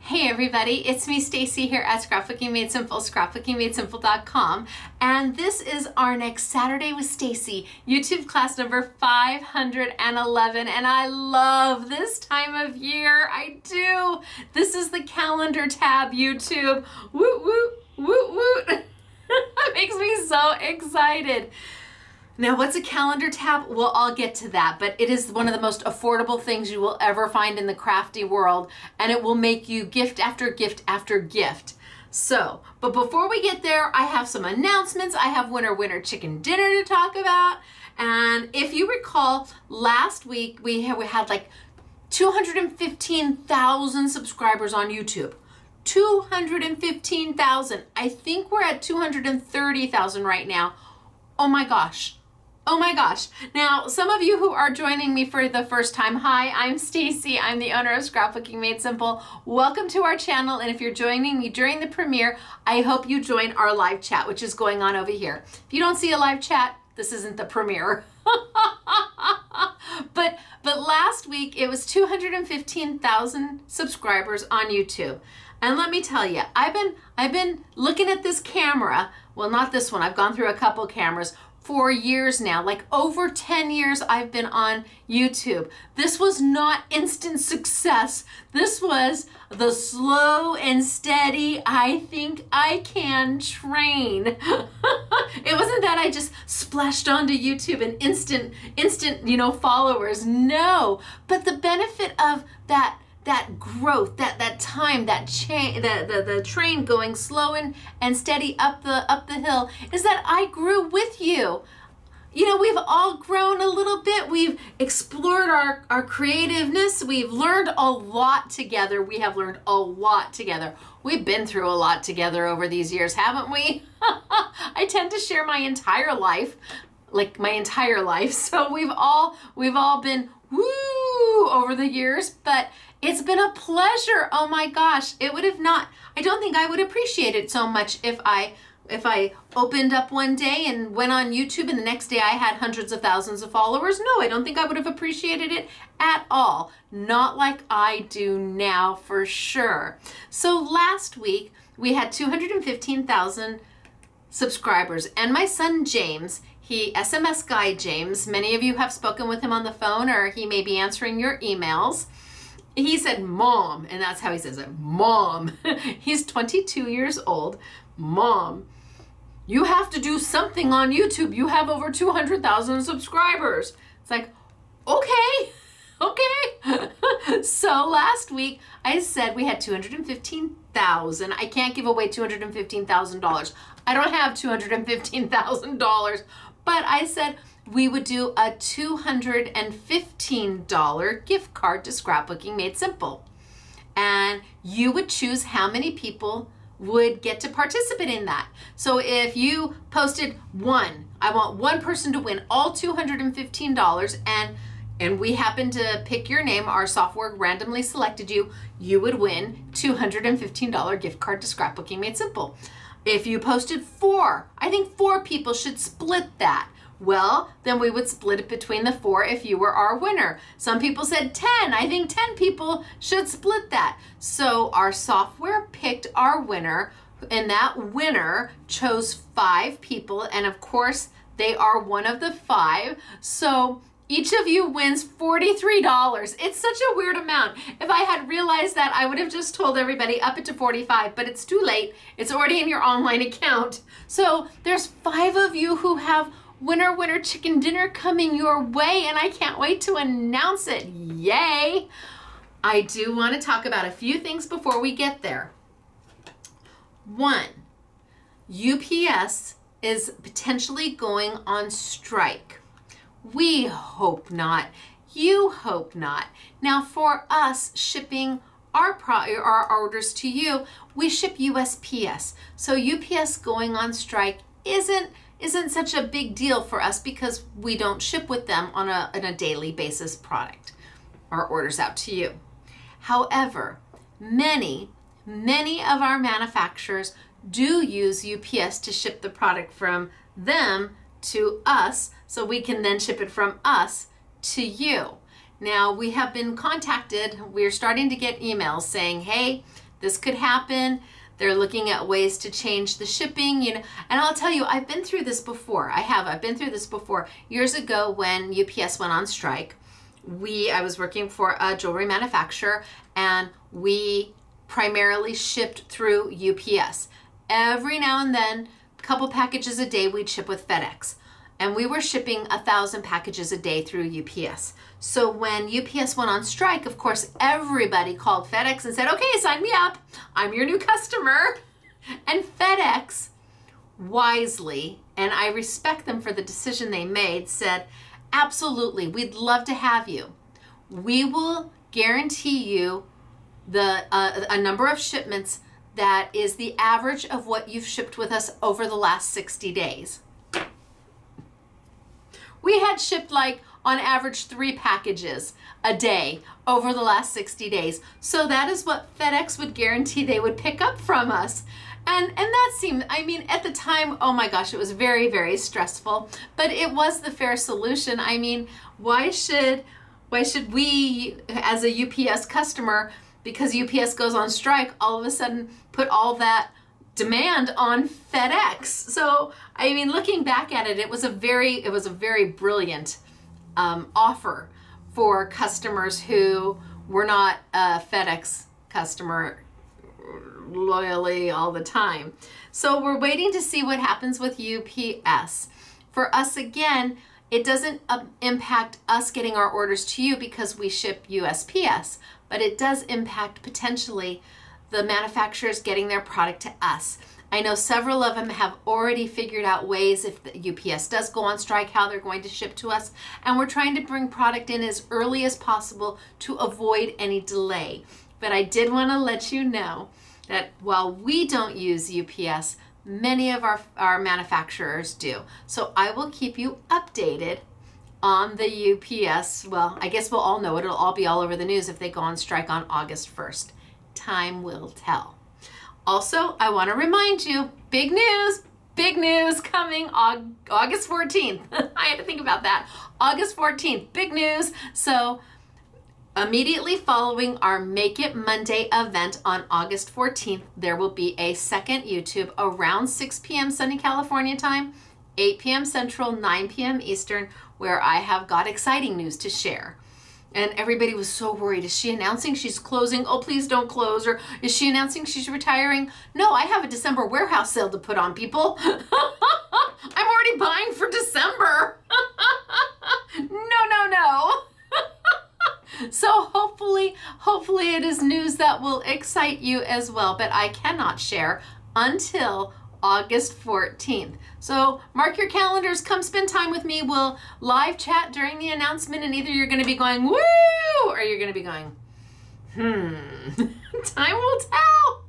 Hey everybody, it's me Stacy here at Scrapbooking Made Simple, scrapbookingmadesimple.com, and this is our next Saturday with Stacy YouTube class number 511, and I love this time of year. I do. This is the calendar tab YouTube. Woot woot woot woot. That makes me so excited. Now, what's a calendar tab? Well, I'll get to that, but it is one of the most affordable things you will ever find in the crafty world, and it will make you gift after gift after gift. So, but before we get there, I have some announcements. I have winner chicken dinner to talk about. And if you recall, last week we had like 215,000 subscribers on YouTube. 215,000. I think we're at 230,000 right now. Oh my gosh. Oh my gosh. Now, some of you who are joining me for the first time, hi, I'm Stacy. I'm the owner of Scrapbooking Made Simple. Welcome to our channel. And if you're joining me during the premiere, I hope you join our live chat, which is going on over here. If you don't see a live chat, this isn't the premiere. But last week it was 215,000 subscribers on YouTube. And let me tell you, I've been looking at this camera. Well, not this one. I've gone through a couple cameras for years now. Like over 10 years I've been on YouTube. This was not instant success. This was the slow and steady, I think I can train. It wasn't that I just splashed onto YouTube and instant, followers. No, but the benefit of that growth, that time, that chain, the train going slow and steady up the hill is that I grew with you. You know, we've all grown a little bit. We've explored our creativeness. We've learned a lot together. We have learned a lot together. We've been through a lot together over these years, haven't we? I tend to share my entire life, So we've all been woo over the years, but it's been a pleasure. Oh my gosh. I don't think I would appreciate it so much if I opened up one day and went on YouTube and the next day I had hundreds of thousands of followers. No, I don't think I would have appreciated it at all. Not like I do now, for sure. So last week we had 215,000 subscribers, and my son James, SMS guy James, many of you have spoken with him on the phone, or he may be answering your emails. He said, Mom, and that's how he says it, Mom. He's 22 years old. Mom, you have to do something on YouTube. You have over 200,000 subscribers. It's like, okay. So last week I said we had 215,000. I can't give away $215,000. I don't have $215,000, but I said we would do a $215 gift card to Scrapbooking Made Simple. And you would choose how many people would get to participate in that. So if you posted one, I want one person to win all $215, and we happen to pick your name, our software randomly selected you, you would win $215 gift card to Scrapbooking Made Simple. If you posted 4, I think 4 people should split that. Well, then we would split it between the 4 if you were our winner. Some people said 10. I think 10 people should split that. So our software picked our winner, and that winner chose 5 people. And of course, they are one of the 5. So each of you wins $43. It's such a weird amount. If I had realized that, I would have just told everybody up it to 45, but it's too late. It's already in your online account. So there's 5 of you who have winner chicken dinner coming your way, and I can't wait to announce it. Yay! I do want to talk about a few things before we get there. 1, UPS is potentially going on strike. We hope not. You hope not. Now, for us shipping our orders to you, we ship USPS. So UPS going on strike isn't such a big deal for us because we don't ship with them on a daily basis product. Our orders out to you. However, many of our manufacturers do use UPS to ship the product from them to us, so we can then ship it from us to you. Now, we have been contacted. We're starting to get emails saying, hey, this could happen. They're looking at ways to change the shipping, you know. And I'll tell you, I've been through this before. I've been through this before. Years ago when UPS went on strike, I was working for a jewelry manufacturer, and we primarily shipped through UPS. Every now and then, a couple packages a day, we'd ship with FedEx. And we were shipping 1,000 packages a day through UPS. So when UPS went on strike, of course, everybody called FedEx and said, okay, sign me up. I'm your new customer. And FedEx wisely, and I respect them for the decision they made, said, absolutely, we'd love to have you. We will guarantee you a number of shipments that is the average of what you've shipped with us over the last 60 days. We had shipped like on average 3 packages a day over the last 60 days. So that is what FedEx would guarantee they would pick up from us. And that seemed, I mean, at the time, oh my gosh, it was very, very stressful, but it was the fair solution. I mean, why should we as a UPS customer, because UPS goes on strike, all of a sudden put all that demand on FedEx? So, I mean, looking back at it, it was a very brilliant offer for customers who were not a FedEx customer loyally all the time. So we're waiting to see what happens with UPS. For us, again, it doesn't impact us getting our orders to you because we ship USPS, but it does impact potentially the manufacturers getting their product to us. I know several of them have already figured out ways, if the UPS does go on strike, how they're going to ship to us. And we're trying to bring product in as early as possible to avoid any delay. But I did want to let you know that while we don't use UPS, many of our manufacturers do. So I will keep you updated on the UPS. Well, I guess we'll all know it. It'll all be all over the news if they go on strike on August 1st. Time will tell. Also, I want to remind you, big news coming August 14th. I had to think about that. August 14th, big news. So immediately following our Make It Monday event on August 14th, there will be a second YouTube around 6 p.m. sunny California time, 8 p.m. Central, 9 p.m. Eastern, where I have got exciting news to share. And everybody was so worried. Is she announcing she's closing? Oh, please don't close. Or is she announcing she's retiring? No, I have a December warehouse sale to put on, people. I'm already buying for December. No. So hopefully it is news that will excite you as well. But I cannot share until August 14th. So mark your calendars, come spend time with me. We'll live chat during the announcement, and either you're going to be going, woo, or you're going to be going, time will tell.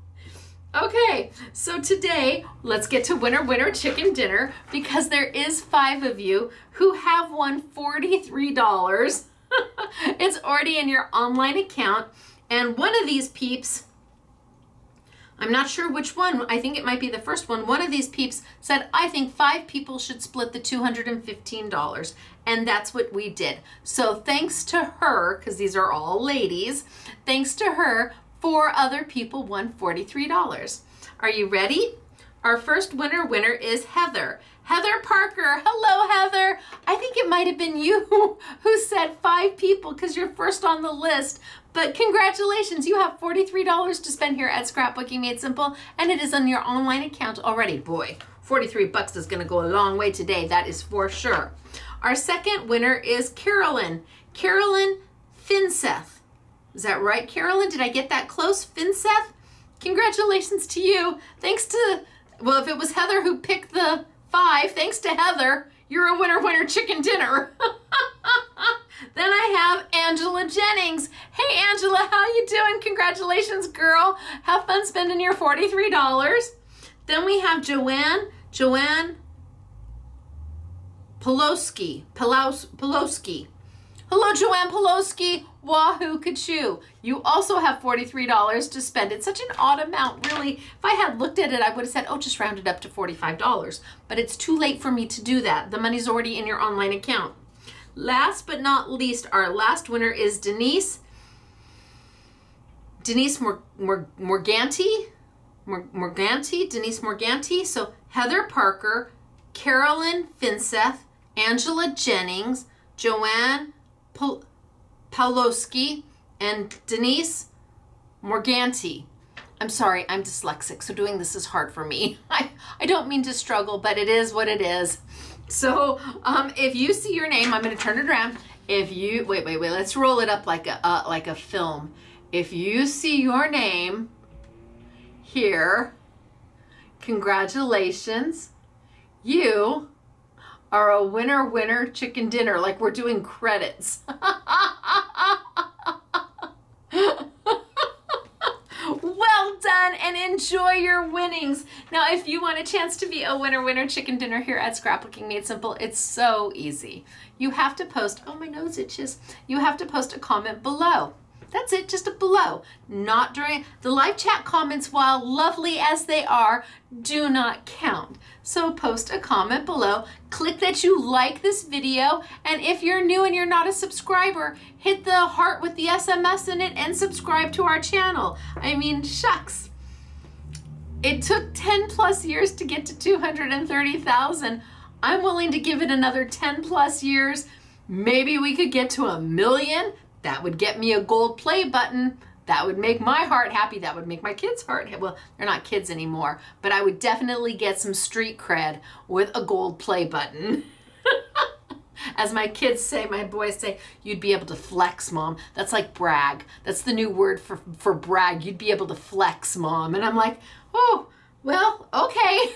Okay, so today, let's get to winner chicken dinner, because there is 5 of you who have won $43. It's already in your online account, and one of these peeps, I'm not sure which one. I think it might be the first one. One of these peeps said, I think 5 people should split the $215. And that's what we did. So thanks to her, because these are all ladies, thanks to her, 4 other people won $43. Are you ready? Our first winner is Heather. Heather Parker. Hello, Heather. I think it might have been you who said 5 people because you're first on the list. But congratulations, you have $43 to spend here at Scrapbooking Made Simple, and it is on your online account already. Boy, $43 is going to go a long way today, that is for sure. Our second winner is Carolyn. Carolyn Finseth. Is that right, Carolyn? Did I get that close? Finseth? Congratulations to you. Thanks to, well, if it was Heather who picked the 5, thanks to Heather, you're a winner chicken dinner. Then I have Angela Jennings. Hey, Angela, how you doing? Congratulations, girl. Have fun spending your $43. Then we have Joanne Poloski. Hello, Joanne Poloski. Wahoo Kachoo. You also have $43 to spend. It's such an odd amount, really. If I had looked at it, I would have said, oh, just round it up to $45. But it's too late for me to do that. The money's already in your online account. Last but not least, our last winner is Denise Denise Morganti, Denise Morganti. So Heather Parker, Carolyn Finseth, Angela Jennings, Joanne Pawlowski, and Denise Morganti. I'm sorry, I'm dyslexic, so doing this is hard for me. I don't mean to struggle, but it is what it is. So if you see your name, I'm going to turn it around. If you, wait, let's roll it up like a film. If you see your name here, congratulations. You are a winner chicken dinner, like we're doing credits. Well done, and enjoy your winnings. Now, if you want a chance to be a winner chicken dinner here at Scrapbooking Made Simple, it's so easy. You have to post, oh, my nose itches. You have to post a comment below. That's it, just a below. Not during the live chat comments, while lovely as they are, do not count. So post a comment below, click that you like this video, and if you're new and you're not a subscriber, hit the heart with the SMS in it and subscribe to our channel. I mean, shucks. It took 10 plus years to get to 230,000. I'm willing to give it another 10 plus years. Maybe we could get to 1 million. That would get me a gold play button. That would make my heart happy. That would make my kids' heart happy. Well, they're not kids anymore, but I would definitely get some street cred with a gold play button. As my kids say, my boys say, you'd be able to flex, Mom. That's like brag. That's the new word for brag. You'd be able to flex, Mom. And I'm like, oh, well, okay.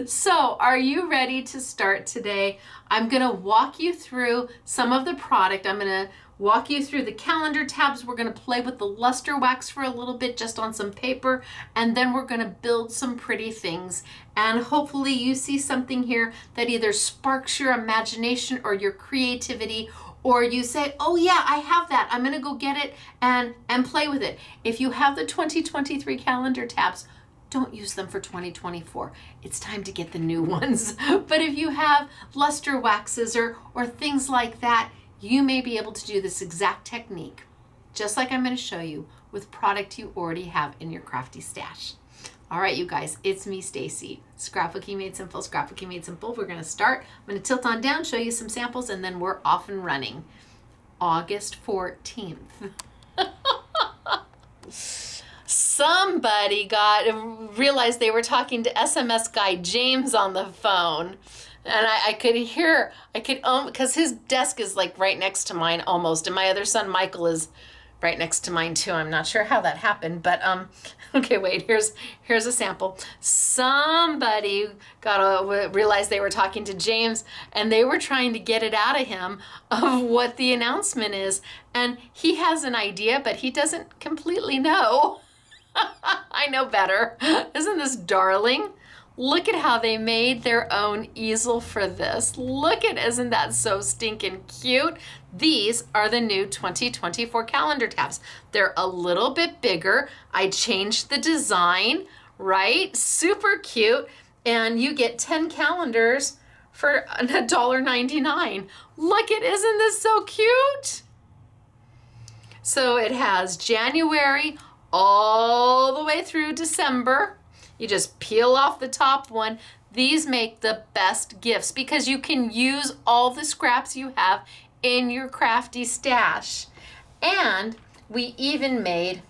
So, are you ready to start today? I'm going to walk you through some of the product. I'm going to walk you through the calendar tabs. We're going to play with the luster wax for a little bit just on some paper, and then we're going to build some pretty things. And hopefully you see something here that either sparks your imagination or your creativity, or you say, oh yeah, I have that. I'm going to go get it and play with it. If you have the 2023 calendar tabs, don't use them for 2024. It's time to get the new ones. But if you have luster waxes or things like that, you may be able to do this exact technique, just like I'm going to show you, with product you already have in your crafty stash. All right, you guys, it's me, Stacy. Scrapbooking Made Simple, Scrapbooking Made Simple. We're going to start. I'm going to tilt on down, show you some samples, and then we're off and running. August 14th. Somebody realized they were talking to SMS guy James on the phone, and I could hear, because his desk is like right next to mine almost, and my other son Michael is right next to mine too. I'm not sure how that happened, but okay, wait, here's a sample. Somebody realized they were talking to James, and they were trying to get it out of him of what the announcement is, and he has an idea, but he doesn't completely know. I know better. Isn't this darling? Look at how they made their own easel for this. Isn't that so stinking cute? These are the new 2024 calendar tabs. They're a little bit bigger. I changed the design, right? Super cute. And you get 10 calendars for $1.99. Isn't this so cute? So it has January all the way through December. You just peel off the top one. These make the best gifts because you can use all the scraps you have in your crafty stash. And we even made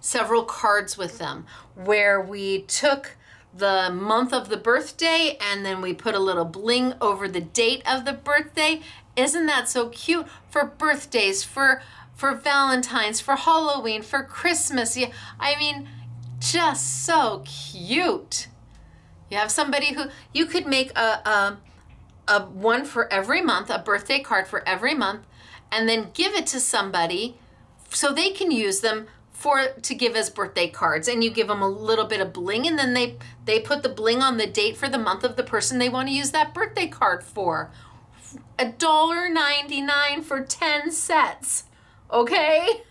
several cards with them where we took the month of the birthday and then we put a little bling over the date of the birthday. Isn't that so cute? For birthdays, for Valentine's, for Halloween, for Christmas. Yeah, I mean, just so cute. You have somebody who, you could make a one for every month, a birthday card for every month, and then give it to somebody so they can use them to give as birthday cards. And you give them a little bit of bling, and then they put the bling on the date for the month of the person they want to use that birthday card for. $1.99 for 10 sets. Okay?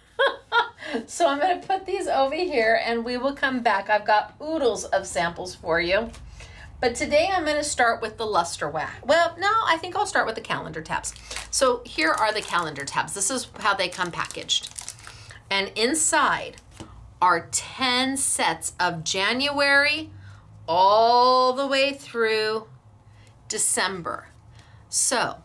So I'm going to put these over here and we will come back. I've got oodles of samples for you. But today I'm going to start with the luster wax. Well, no, I think I'll start with the calendar tabs. So here are the calendar tabs. This is how they come packaged. And inside are 10 sets of January all the way through December. So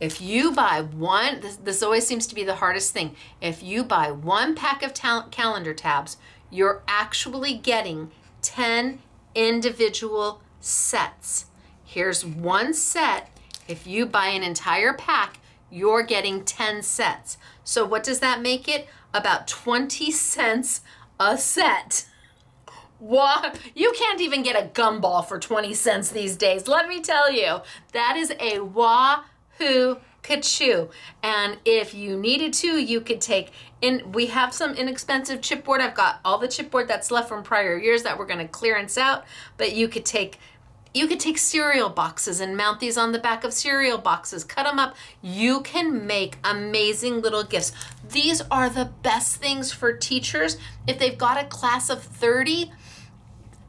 if you buy one, this always seems to be the hardest thing. If you buy one pack of calendar tabs, you're actually getting 10 individual sets. Here's one set. If you buy an entire pack, you're getting 10 sets. So what does that make it? About 20 cents a set. What? You can't even get a gumball for 20 cents these days. Let me tell you, that is a wahoo ka-choo. And if you needed to, you could take in, we have some inexpensive chipboard. I've got all the chipboard that's left from prior years that we're going to clearance out, but you could take cereal boxes and mount these on the back of cereal boxes, cut them up. You can make amazing little gifts. These are the best things for teachers. If they've got a class of 30,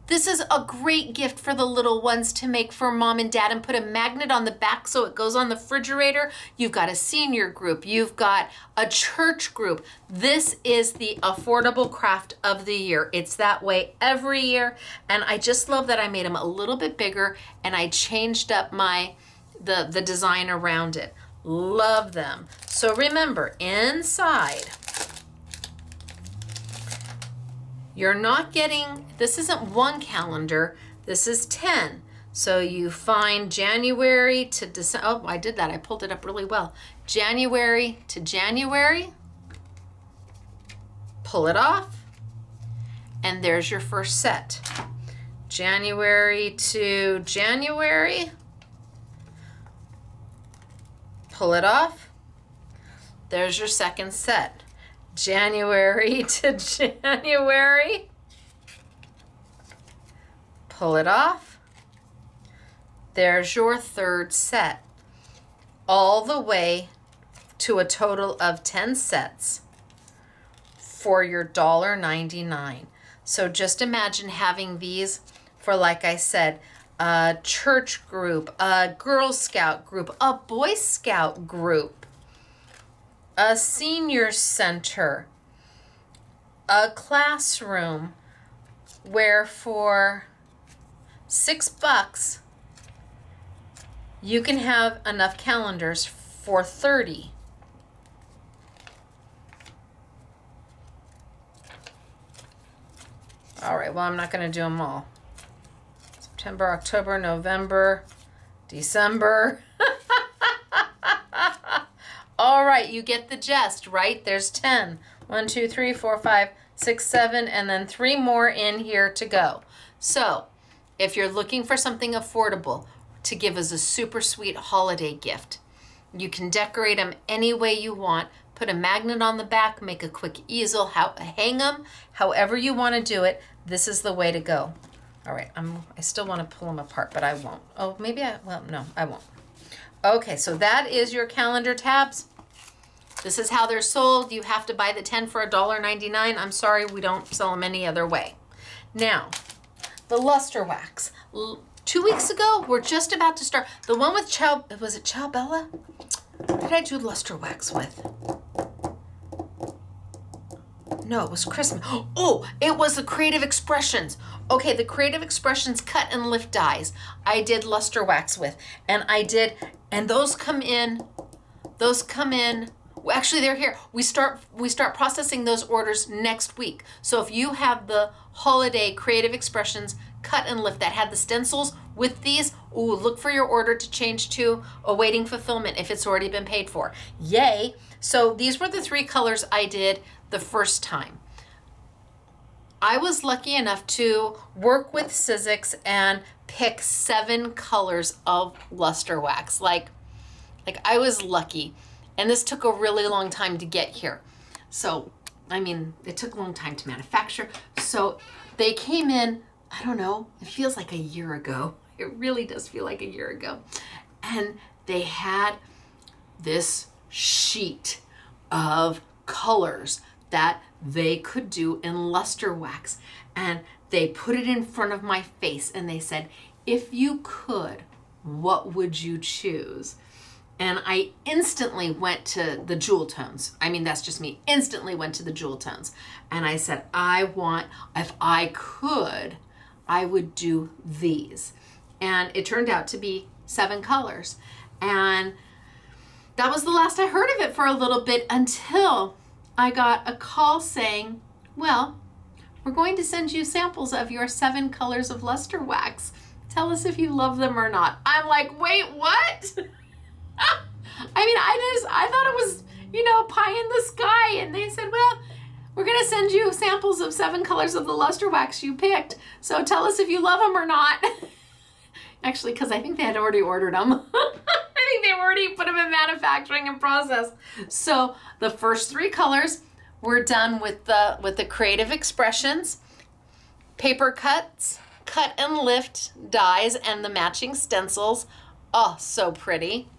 this is a great gift for the little ones to make for mom and dad and put a magnet on the back so it goes on the refrigerator. You've got a senior group. You've got a church group. This is the affordable craft of the year. It's that way every year. And I just love that I made them a little bit bigger and I changed up the design around it. Love them. So remember, inside, you're not getting, this isn't one calendar, this is 10. So you find January to December, oh, I did that, I pulled it up really well. January to January, pull it off, and there's your first set. January to January, pull it off, there's your second set. January to January, pull it off, there's your third set, all the way to a total of 10 sets for your $1.99. So just imagine having these for, like I said, a church group, a Girl Scout group, a Boy Scout group, a senior center, a classroom, where for $6 you can have enough calendars for 30. All right, well, I'm not going to do them all. September, October, November, December. All right, you get the gist, right? There's 10. 1, 2, 3, 4, 5, 6, 7, and then 3 more in here to go. So if you're looking for something affordable to give as a super sweet holiday gift, you can decorate them any way you want. Put a magnet on the back, make a quick easel, hang them, however you want to do it. This is the way to go. All right, I still want to pull them apart, but I won't. Oh, maybe no, I won't. Okay, so that is your calendar tabs. This is how they're sold. You have to buy the 10 for $1.99. I'm sorry, we don't sell them any other way. Now, the luster wax. 2 weeks ago, we're just about to start. The one with was it Ciao Bella? What did I do luster wax with? No, it was Christmas. Oh, it was the Creative Expressions. Okay, the Creative Expressions cut and lift dies. I did luster wax with, and those come in. Actually, they're here. We start processing those orders next week. So if you have the holiday Creative Expressions cut and lift that had the stencils with these, ooh, look for your order to change to awaiting fulfillment if it's already been paid for. Yay. So these were the 3 colors I did the first time. I was lucky enough to work with Sizzix and pick 7 colors of luster wax. Like I was lucky. And this took a really long time to get here. So, I mean, it took a long time to manufacture. So they came in, I don't know, it feels like a year ago. It really does feel like a year ago. And they had this sheet of colors that they could do in luster wax. And they put it in front of my face and they said, if you could, what would you choose? And I instantly went to the jewel tones. I mean, that's just me. Instantly went to the jewel tones. And I said, if I could, I would do these. And it turned out to be 7 colors. And that was the last I heard of it for a little bit until I got a call saying, well, we're going to send you samples of your 7 colors of luster wax. Tell us if you love them or not. I'm like, wait, what? I mean, I thought it was, pie in the sky. And they said, well, we're going to send you samples of 7 colors of the luster wax you picked. So tell us if you love them or not. Actually, because I think they had already ordered them. I think they already put them in manufacturing and process. So the first 3 colors were done with the Creative Expressions, paper cuts, cut and lift dies, and the matching stencils. Oh, so pretty.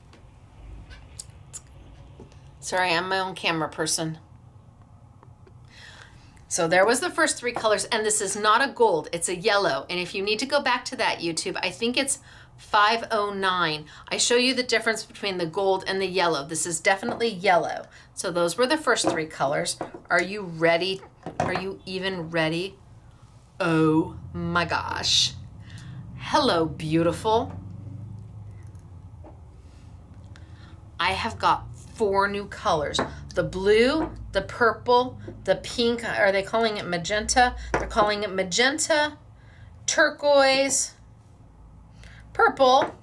Sorry, I'm my own camera person. So there was the first 3 colors, and this is not a gold, it's a yellow. And if you need to go back to that, YouTube, I think it's 509. I show you the difference between the gold and the yellow. This is definitely yellow. So those were the first 3 colors. Are you ready? Are you even ready? Oh my gosh. Hello, beautiful. I have got 4 new colors. The blue, the purple, the pink, are they calling it magenta? They're calling it magenta, turquoise, purple,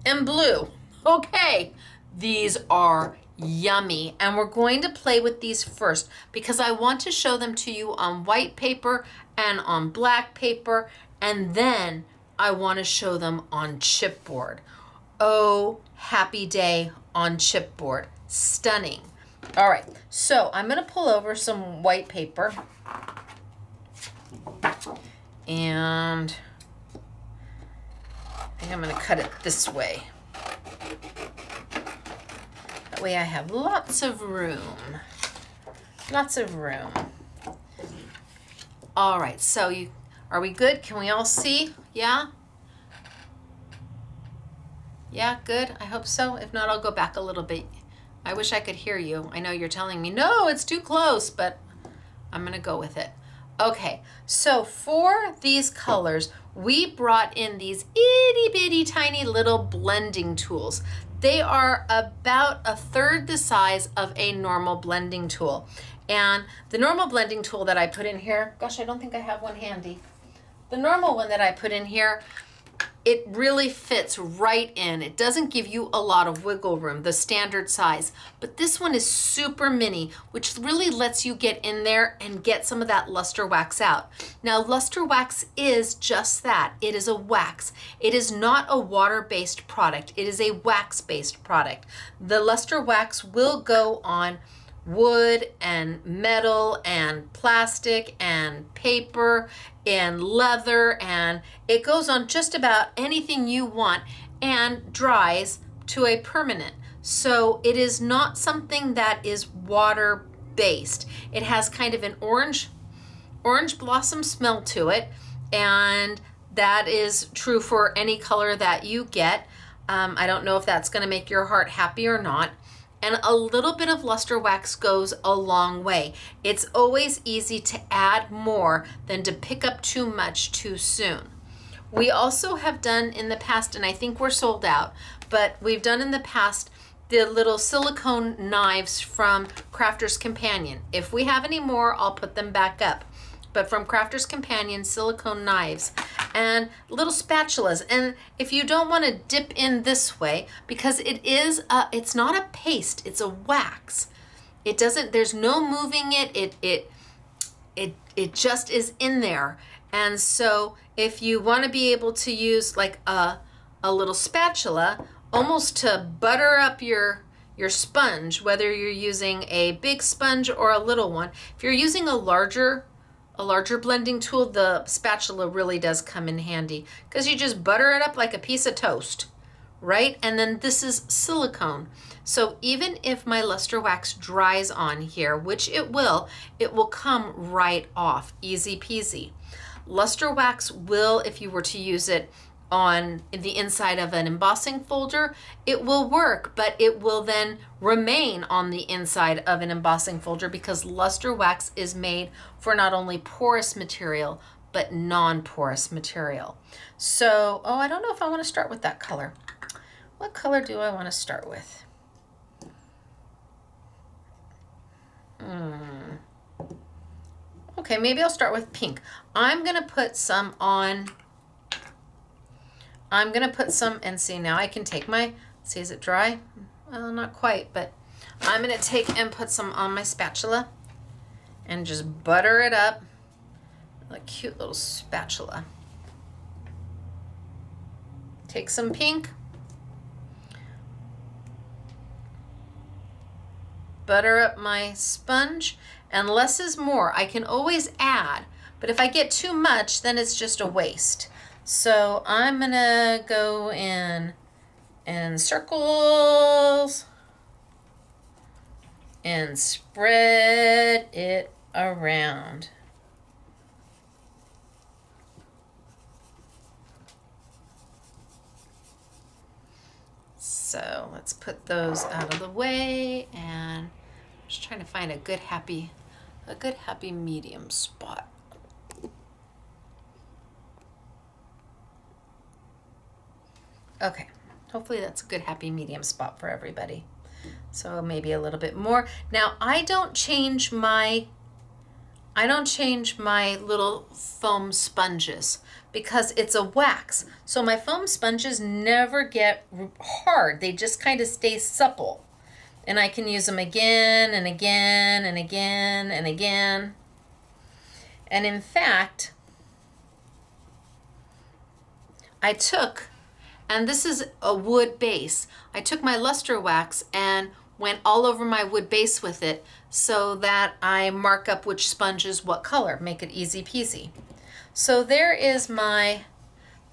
and blue. Okay, these are yummy. And we're going to play with these first because I want to show them to you on white paper and on black paper, and then I want to show them on chipboard. Oh, happy day on chipboard. Stunning. All right, so I'm going to pull over some white paper, and I think I'm going to cut it this way. That way I have lots of room. Lots of room. All right, so are we good? Can we all see? Yeah? Yeah, good. I hope so. If not, I'll go back a little bit. I wish I could hear you. I know you're telling me, no, it's too close, but I'm going to go with it. Okay, so for these colors, we brought in these itty bitty tiny little blending tools. They are about 1/3 the size of a normal blending tool. And the normal blending tool that I put in here, gosh, I don't think I have one handy. The normal one that I put in here, it really fits right in. It doesn't give you a lot of wiggle room, the standard size. But this one is super mini, which really lets you get in there and get some of that luster wax out. Now, luster wax is just that. It is a wax. It is not a water-based product. It is a wax-based product. The luster wax will go on wood and metal and plastic and paper and leather, and it goes on just about anything you want and dries to a permanent. So it is not something that is water based. It has kind of an orange blossom smell to it, and that is true for any color that you get. I don't know if that's going to make your heart happy or not. And a little bit of luster wax goes a long way. It's always easy to add more than to pick up too much too soon. We also have done in the past, and I think we're sold out, but we've done in the past the little silicone knives from Crafter's Companion. If we have any more, I'll put them back up. But from Crafter's Companion, silicone knives and little spatulas. And if you don't want to dip in this way, because it's not a paste, it's a wax. There's no moving it. It just is in there. And so if you want to be able to use like a little spatula, almost to butter up your sponge, whether you're using a big sponge or a little one. If you're using a larger blending tool, the spatula really does come in handy because you just butter it up like a piece of toast, right? And then this is silicone. So even if my luster wax dries on here, which it will come right off, easy peasy. Luster wax will, if you were to use it on the inside of an embossing folder, it will work, but it will then remain on the inside of an embossing folder because luster wax is made for not only porous material, but non-porous material. So, oh, I don't know if I want to start with that color. What color do I want to start with? Okay, maybe I'll start with pink. I'm gonna put some on, and see, now I can take my, see, is it dry? Well, not quite, but I'm gonna take and put some on my spatula and just butter it up, like a cute little spatula. Take some pink, butter up my sponge, and less is more. I can always add, but if I get too much, then it's just a waste. So I'm gonna go in circles and spread it around. So let's put those out of the way, and just trying to find a good happy medium spot. Okay, hopefully that's a good happy medium spot for everybody. So maybe a little bit more. Now I don't change my little foam sponges because it's a wax. So my foam sponges never get hard. They just kind of stay supple. And I can use them again and again and again and again. And in fact, I took, and this is a wood base, I took my luster wax and went all over my wood base with it so that I mark up which sponge is what color, make it easy peasy. So there's my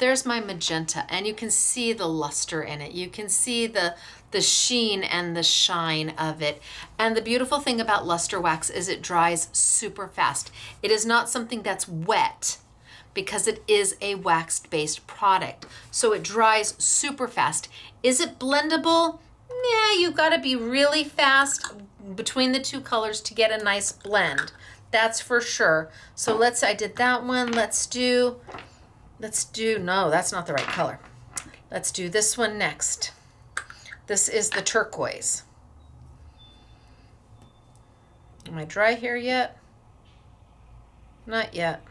magenta, and you can see the luster in it. You can see the sheen and the shine of it. And the beautiful thing about luster wax is it dries super fast. It is not something that's wet because it is a waxed-based product. So it dries super fast. Is it blendable? Yeah, you've got to be really fast between the two colors to get a nice blend. That's for sure. So I did that one. Let's do, no, that's not the right color. Let's do this one next. This is the turquoise. Am I dry here yet? Not yet.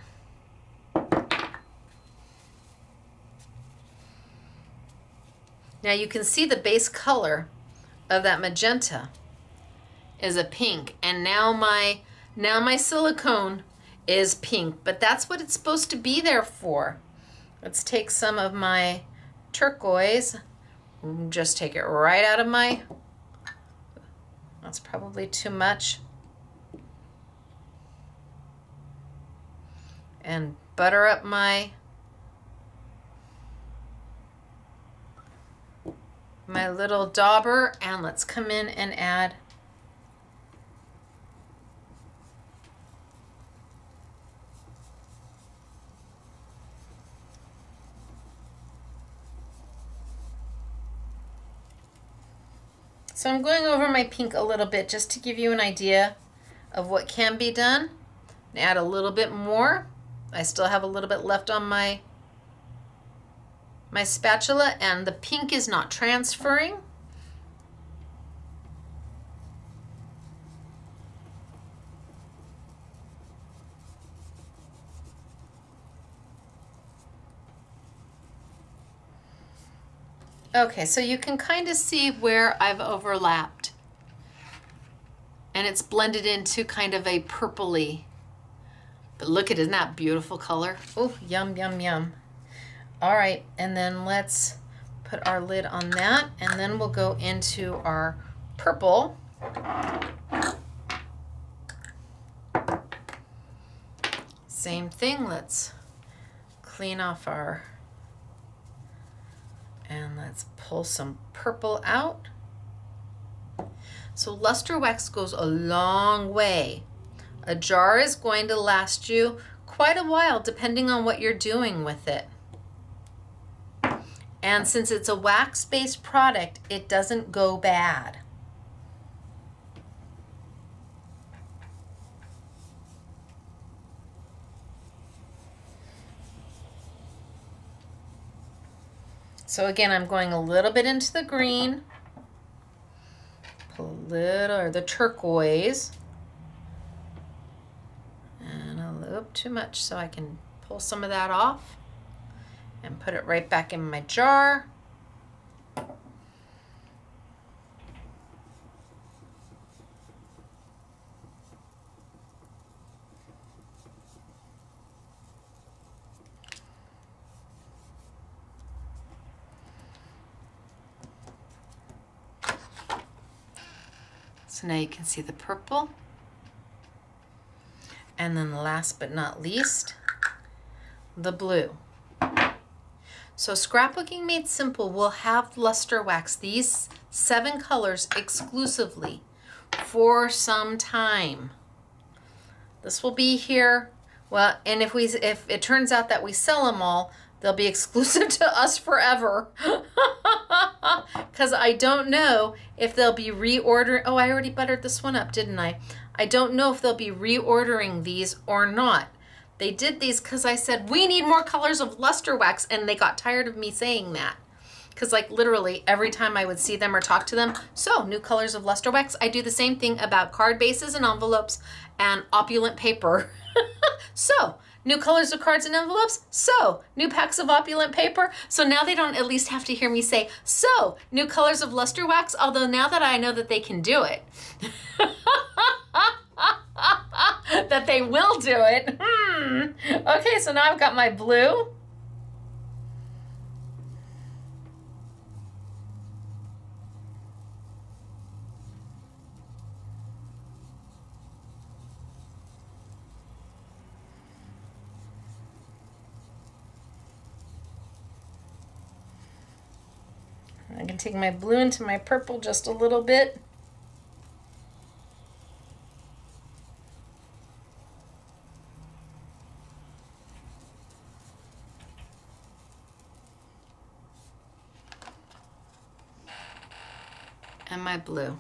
Now you can see the base color of that magenta is a pink, and now my silicone is pink, but that's what it's supposed to be there for. Let's take some of my turquoise, just take it right out of my, that's probably too much, and butter up my little dauber, and let's come in and add so I'm going over my pink a little bit just to give you an idea of what can be done. Add a little bit more. I still have a little bit left on my spatula, and the pink is not transferring. Okay, so you can kind of see where I've overlapped, and it's blended into kind of a purpley, but look at, isn't that beautiful color? Oh, yum, yum, yum. All right, and then let's put our lid on that, and then we'll go into our purple. Same thing, let's clean off our, and let's pull some purple out. So luster wax goes a long way. A jar is going to last you quite a while depending on what you're doing with it. And since it's a wax-based product, it doesn't go bad. So again, I'm going a little bit into the green, a little, or the turquoise, and a little too much, so I can pull some of that off and put it right back in my jar. So now you can see the purple. And then last but not least, the blue. So Scrapbooking Made Simple will have luster wax, these 7 colors exclusively for some time. This will be here. Well, and if it turns out that we sell them all, they'll be exclusive to us forever. Because I don't know if they'll be reordering. Oh, I already buttered this one up, didn't I? I don't know if they'll be reordering these or not. They did these because I said, we need more colors of luster wax, and they got tired of me saying that. Because like literally every time I would see them or talk to them, so new colors of luster wax. I do the same thing about card bases and envelopes and opulent paper. So new colors of cards and envelopes. So new packs of opulent paper. So now they don't at least have to hear me say, so new colors of luster wax. Although now that I know that they can do it, that they will do it. Okay, so now I've got my blue. I can take my blue into my purple just a little bit. And my blue.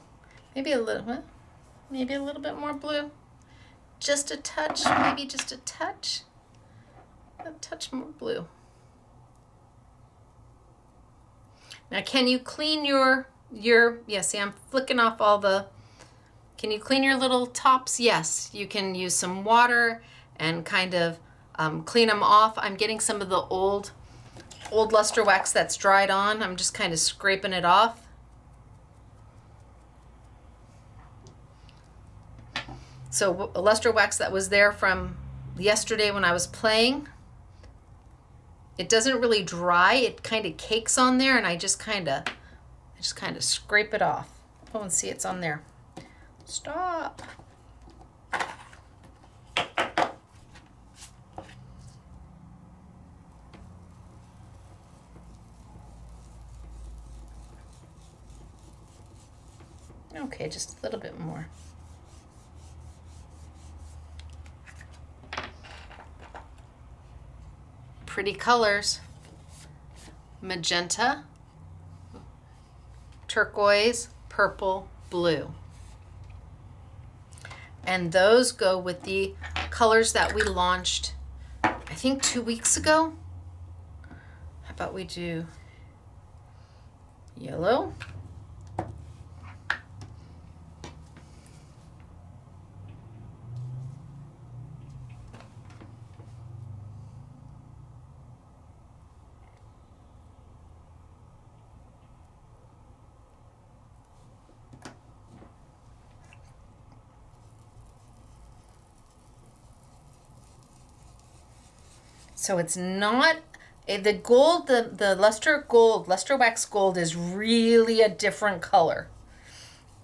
Maybe a little bit more blue. Just a touch, maybe just a touch. A touch more blue. Now, can you clean your, yeah, see, I'm flicking off all the, can you clean your little tops? Yes, you can use some water and kind of clean them off. I'm getting some of the old luster wax that's dried on. I'm just kind of scraping it off. So a luster wax that was there from yesterday when I was playing, it doesn't really dry. It kind of cakes on there, and I just kind of scrape it off. Oh, and see, it's on there. Stop. Okay, just a little bit more. Pretty colors. Magenta, turquoise, purple, blue. And those go with the colors that we launched, I think 2 weeks ago. How about we do yellow, so it's not the gold, the luster wax gold is really a different color.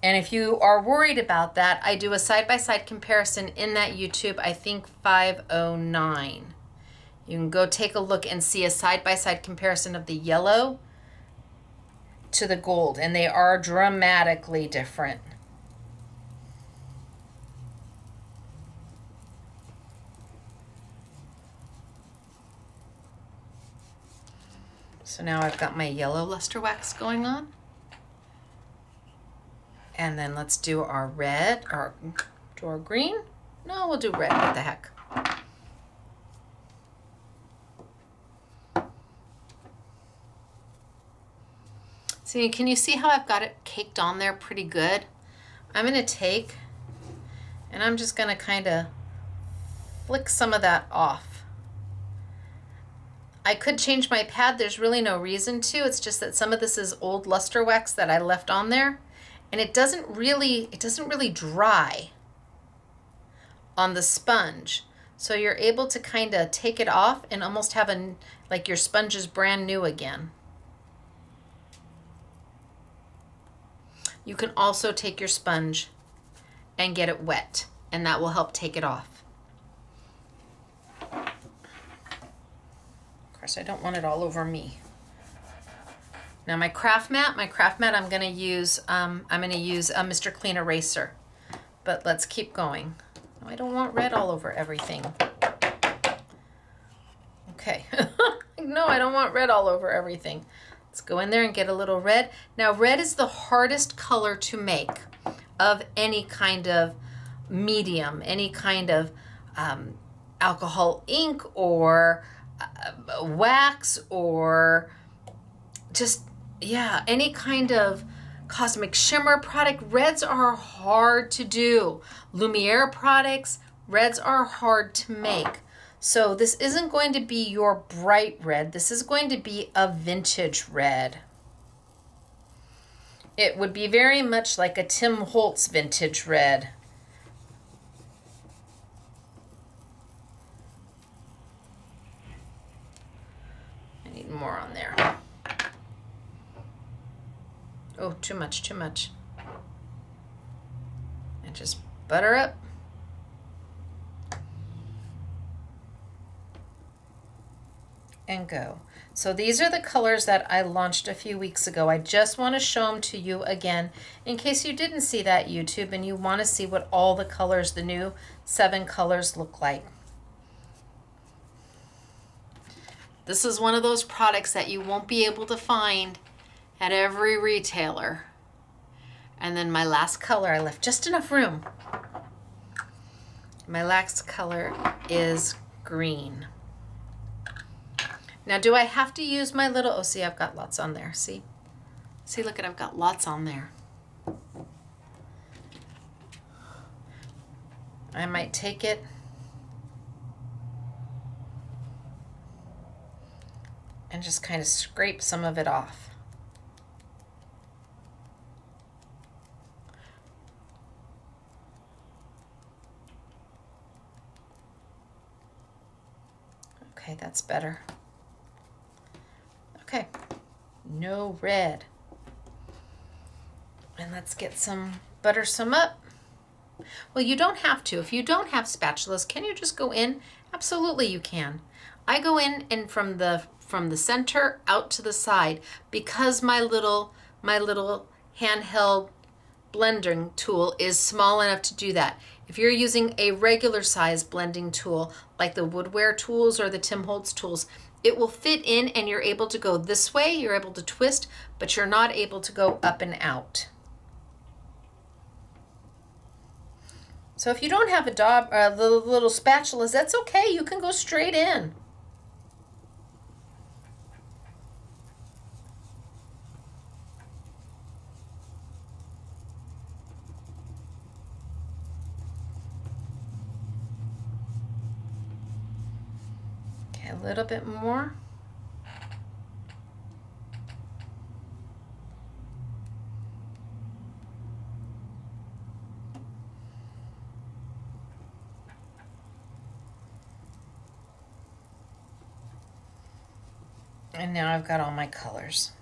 And if you are worried about that, I do a side-by-side comparison in that YouTube, I think 509. You can go take a look and see a side-by-side comparison of the yellow to the gold, and they are dramatically different. So now I've got my yellow luster wax going on. And then let's do our red, or do our green. No, we'll do red, what the heck. So can you see how I've got it caked on there pretty good? I'm gonna take, and I'm just gonna kind of flick some of that off. I could change my pad, there's really no reason to. It's just that some of this is old luster wax that I left on there, and it doesn't really dry on the sponge. So you're able to kind of take it off and almost have like your sponge is brand new again. You can also take your sponge and get it wet, and that will help take it off. Of course, I don't want it all over me. Now my craft mat, I'm gonna use a Mr. Clean eraser, but let's keep going. I don't want red all over everything. Okay, no, I don't want red all over everything. Let's go in there and get a little red. Now red is the hardest color to make of any kind of medium, any kind of alcohol ink or wax, or just, yeah, any kind of cosmic shimmer product. Reds are hard to do. Lumiere products, reds are hard to make. So this isn't going to be your bright red. This is going to be a vintage red. It would be very much like a Tim Holtz vintage red. I need more on there. Oh, too much, too much. And just butter up. And go. So these are the colors that I launched a few weeks ago. I just want to show them to you again in case you didn't see that YouTube and you want to see what all the colors, the new 7 colors, look like. This is one of those products that you won't be able to find at every retailer. And then my last color, I left just enough room. My last color is green. Now, do I have to use my little, oh, see, I've got lots on there, see? See, look at, I've got lots on there. I might take it and just kind of scrape some of it off. Okay, that's better. Okay, no red. And let's get some, butter some up. Well, you don't have to. If you don't have spatulas, can you just go in? Absolutely you can. I go in and from the center out to the side because my little handheld blending tool is small enough to do that. If you're using a regular size blending tool like the Woodware tools or the Tim Holtz tools, it will fit in and you're able to go this way, you're able to twist, but you're not able to go up and out. So if you don't have the little spatulas, that's okay, you can go straight in. A little bit more. And now I've got all my colors.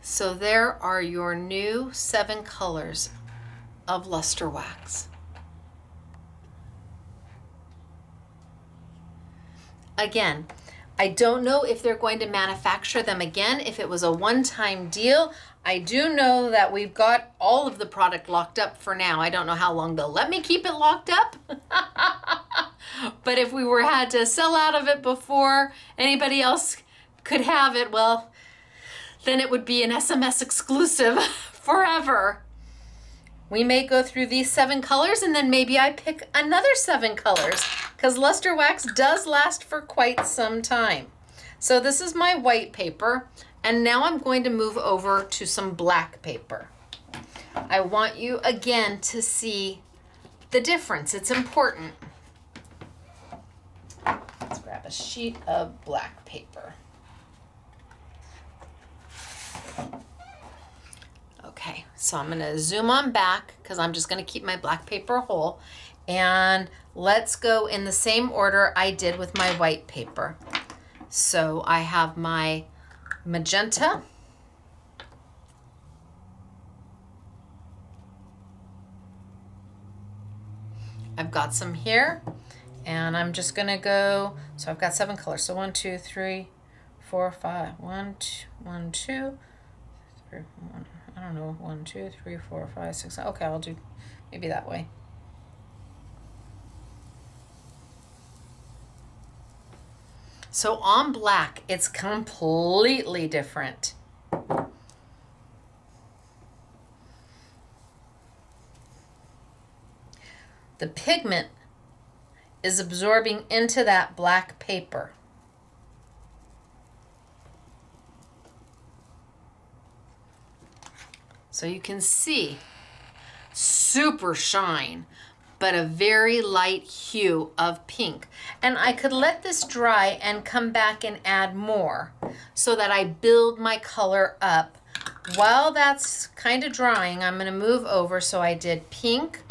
So there are your new 7 colors of luster wax. Again, I don't know if they're going to manufacture them again, if it was a one-time deal. I do know that we've got all of the product locked up for now. I don't know how long they'll let me keep it locked up. But if we had to sell out of it before anybody else could have it, well, then it would be an SMS exclusive forever. We may go through these 7 colors and then maybe I pick another 7 colors, because luster wax does last for quite some time. So this is my white paper, and now I'm going to move over to some black paper. I want you again to see the difference. It's important. Let's grab a sheet of black paper. Okay, so I'm going to zoom on back because I'm just going to keep my black paper whole. And let's go in the same order I did with my white paper. So I have my magenta. I've got some here, and I'm just going to go, so I've got 7 colors. So 1, 2, 3, 4, 5. 1, 2, 3, 1. I don't know, 1, 2, 3, 4, 5, 6. Okay, I'll do maybe that way. So on black, it's completely different. The pigment is absorbing into that black paper. So you can see super shine, but a very light hue of pink. And I could let this dry and come back and add more so that I build my color up. While that's kind of drying, I'm going to move over. So I did pink,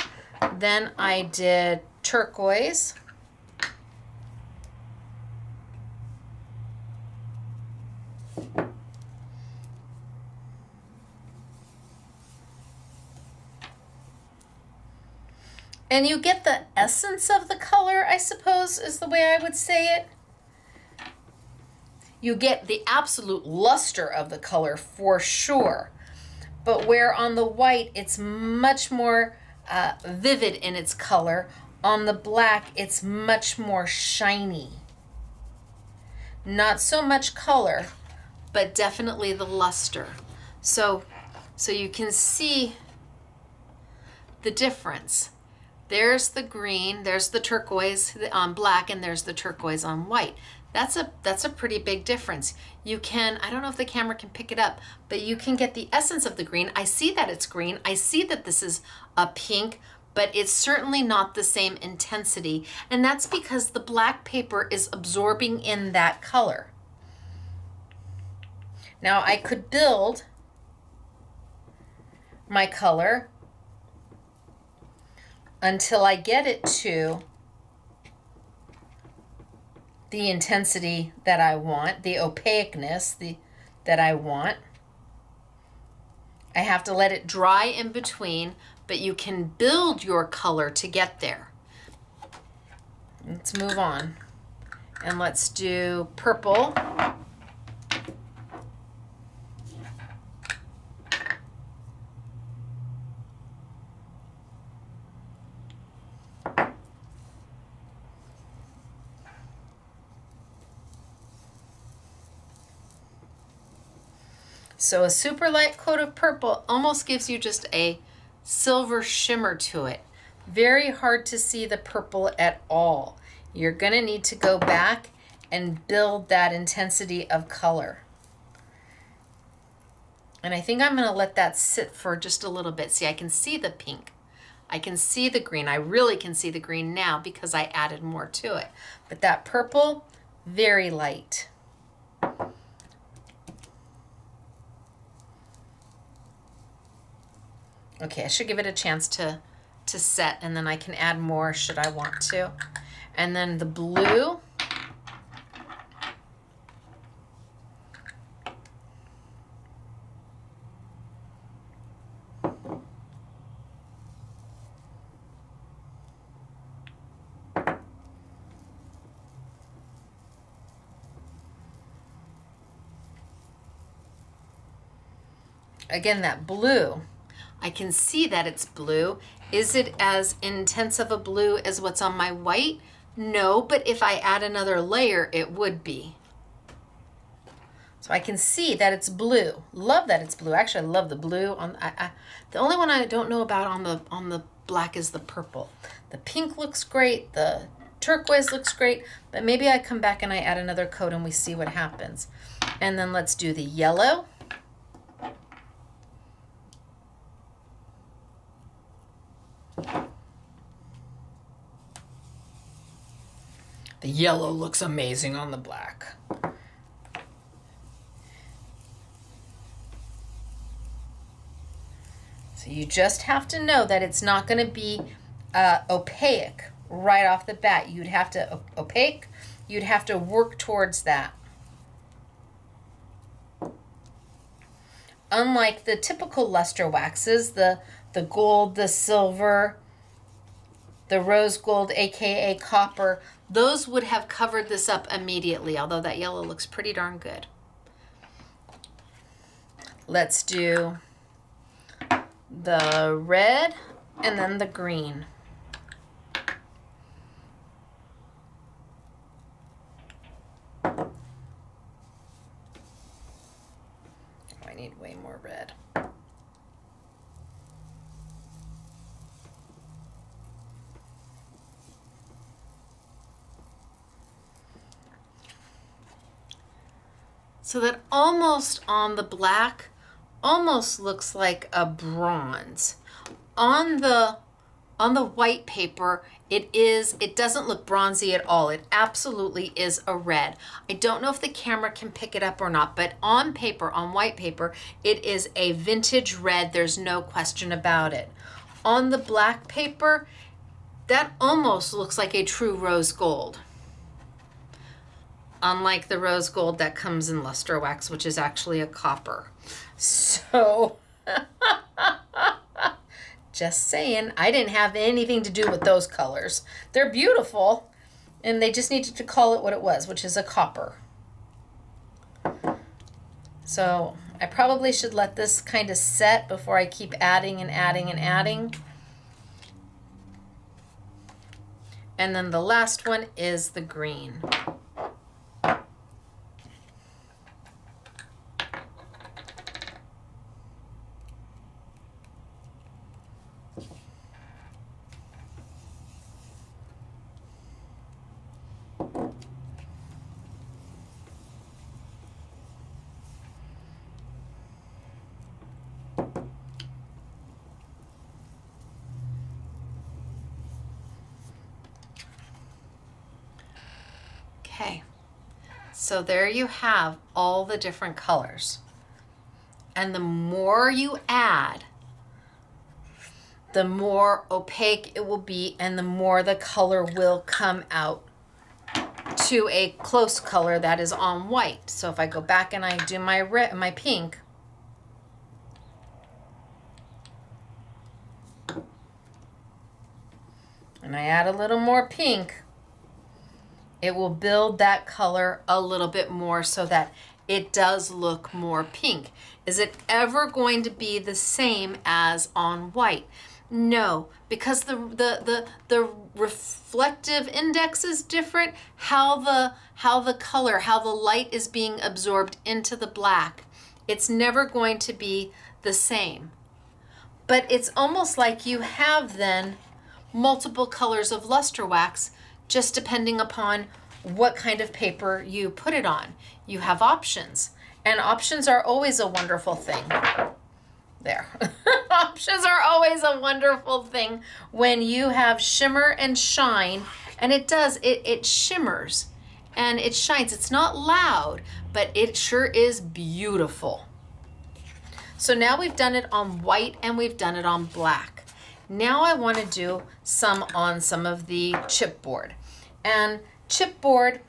then I did turquoise, and you get the essence of the color, I suppose is the way I would say it. You get the absolute luster of the color for sure. But where on the white, it's much more vivid in its color. On the black, it's much more shiny. Not so much color, but definitely the luster. So you can see the difference. There's the green, there's the turquoise on black, and there's the turquoise on white. That's a pretty big difference. You can, I don't know if the camera can pick it up, but you can get the essence of the green. I see that it's green. I see that this is a pink, but it's certainly not the same intensity. And that's because the black paper is absorbing in that color. Now I could build my color until I get it to the intensity that I want, the opaqueness that I want. I have to let it dry in between, but you can build your color to get there. Let's move on. And let's do purple. So a super light coat of purple almost gives you just a silver shimmer to it. Very hard to see the purple at all. You're going to need to go back and build that intensity of color. And I think I'm going to let that sit for just a little bit. See, I can see the pink. I can see the green. I really can see the green now because I added more to it. But that purple, very light. Okay, I should give it a chance to set, and then I can add more should I want to. And then the blue. again, that blue, I can see that it's blue. Is it as intense of a blue as what's on my white? No, but if I add another layer, it would be. So I can see that it's blue. Love that it's blue. Actually, I love the blue. The only one I don't know about on the black is the purple. The pink looks great. The turquoise looks great. But maybe I come back and I add another coat and we see what happens. And then let's do the yellow. The yellow looks amazing on the black. So you just have to know that it's not going to be opaque right off the bat. You'd have to opaque. You'd have to work towards that. Unlike the typical luster waxes, the gold, the silver, the rose gold, aka copper, those would have covered this up immediately, although that yellow looks pretty darn good. Let's do the red and then the green. I need way more red. So that almost on the black, almost looks like a bronze. On the white paper, it doesn't look bronzy at all. It absolutely is a red. I don't know if the camera can pick it up or not, but on paper, on white paper, it is a vintage red. There's no question about it. On the black paper, that almost looks like a true rose gold. Unlike the rose gold that comes in luster wax, which is actually a copper. So, just saying, I didn't have anything to do with those colors. They're beautiful, and they just needed to call it what it was, which is a copper. So, I probably should let this kind of set before I keep adding and adding and adding. And then the last one is the green. Okay, so there you have all the different colors. And the more you add, the more opaque it will be and the more the color will come out to a close color that is on white. So if I go back and I do my red, my pink, and I add a little more pink, it will build that color a little bit more so that it does look more pink. Is it ever going to be the same as on white? No, because the reflective index is different. How the color, how the light is being absorbed into the black, it's never going to be the same. But it's almost like you have then multiple colors of luster wax, just depending upon what kind of paper you put it on. You have options, and options are always a wonderful thing. There. Options are always a wonderful thing when you have shimmer and shine, and it shimmers and it shines. It's not loud, but it sure is beautiful. So now we've done it on white and we've done it on black. Now I want to do some on some of the chipboard. And chipboard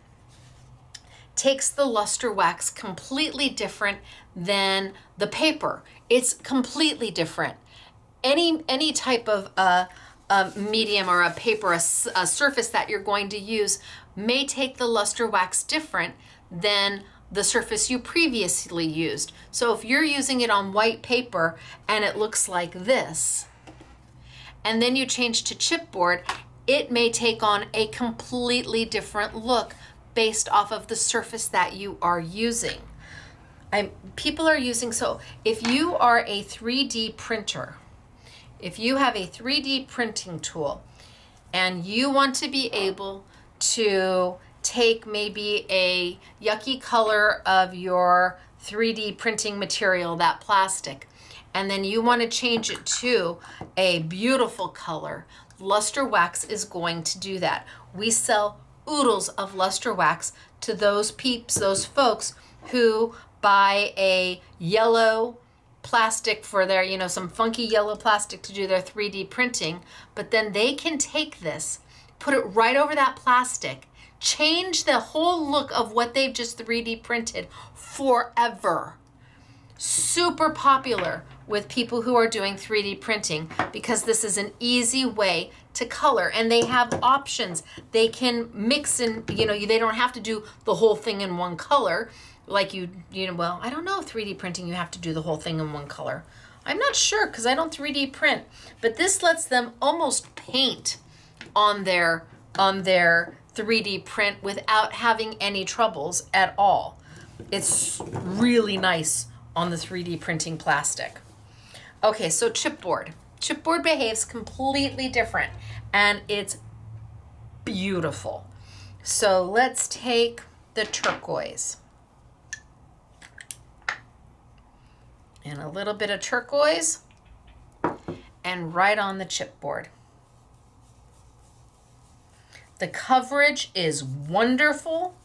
takes the luster wax completely different than the paper. It's completely different. Any type of a medium or a paper, a surface that you're going to use may take the luster wax different than the surface you previously used. So if you're using it on white paper and it looks like this, and then you change to chipboard, it may take on a completely different look based off of the surface that you are using. People are using, so if you are a 3D printer, if you have a 3D printing tool and you want to be able to take maybe a yucky color of your 3D printing material, that plastic, and then you want to change it to a beautiful color, Luster Wax is going to do that. We sell oodles of Luster Wax to those peeps, those folks who buy a yellow plastic for their, you know, some funky yellow plastic to do their 3D printing, but then they can take this, put it right over that plastic, change the whole look of what they've just 3D printed forever. Super popular with people who are doing 3D printing because this is an easy way to color, and they have options. They can mix and, you know, they don't have to do the whole thing in one color like you know, well, I don't know, 3D printing, you have to do the whole thing in one color. I'm not sure because I don't 3D print, but this lets them almost paint on their 3D print without having any troubles at all. It's really nice on the 3D printing plastic. Okay, so chipboard. Chipboard behaves completely different and it's beautiful. So let's take the turquoise. And a little bit of turquoise and right on the chipboard. The coverage is wonderful.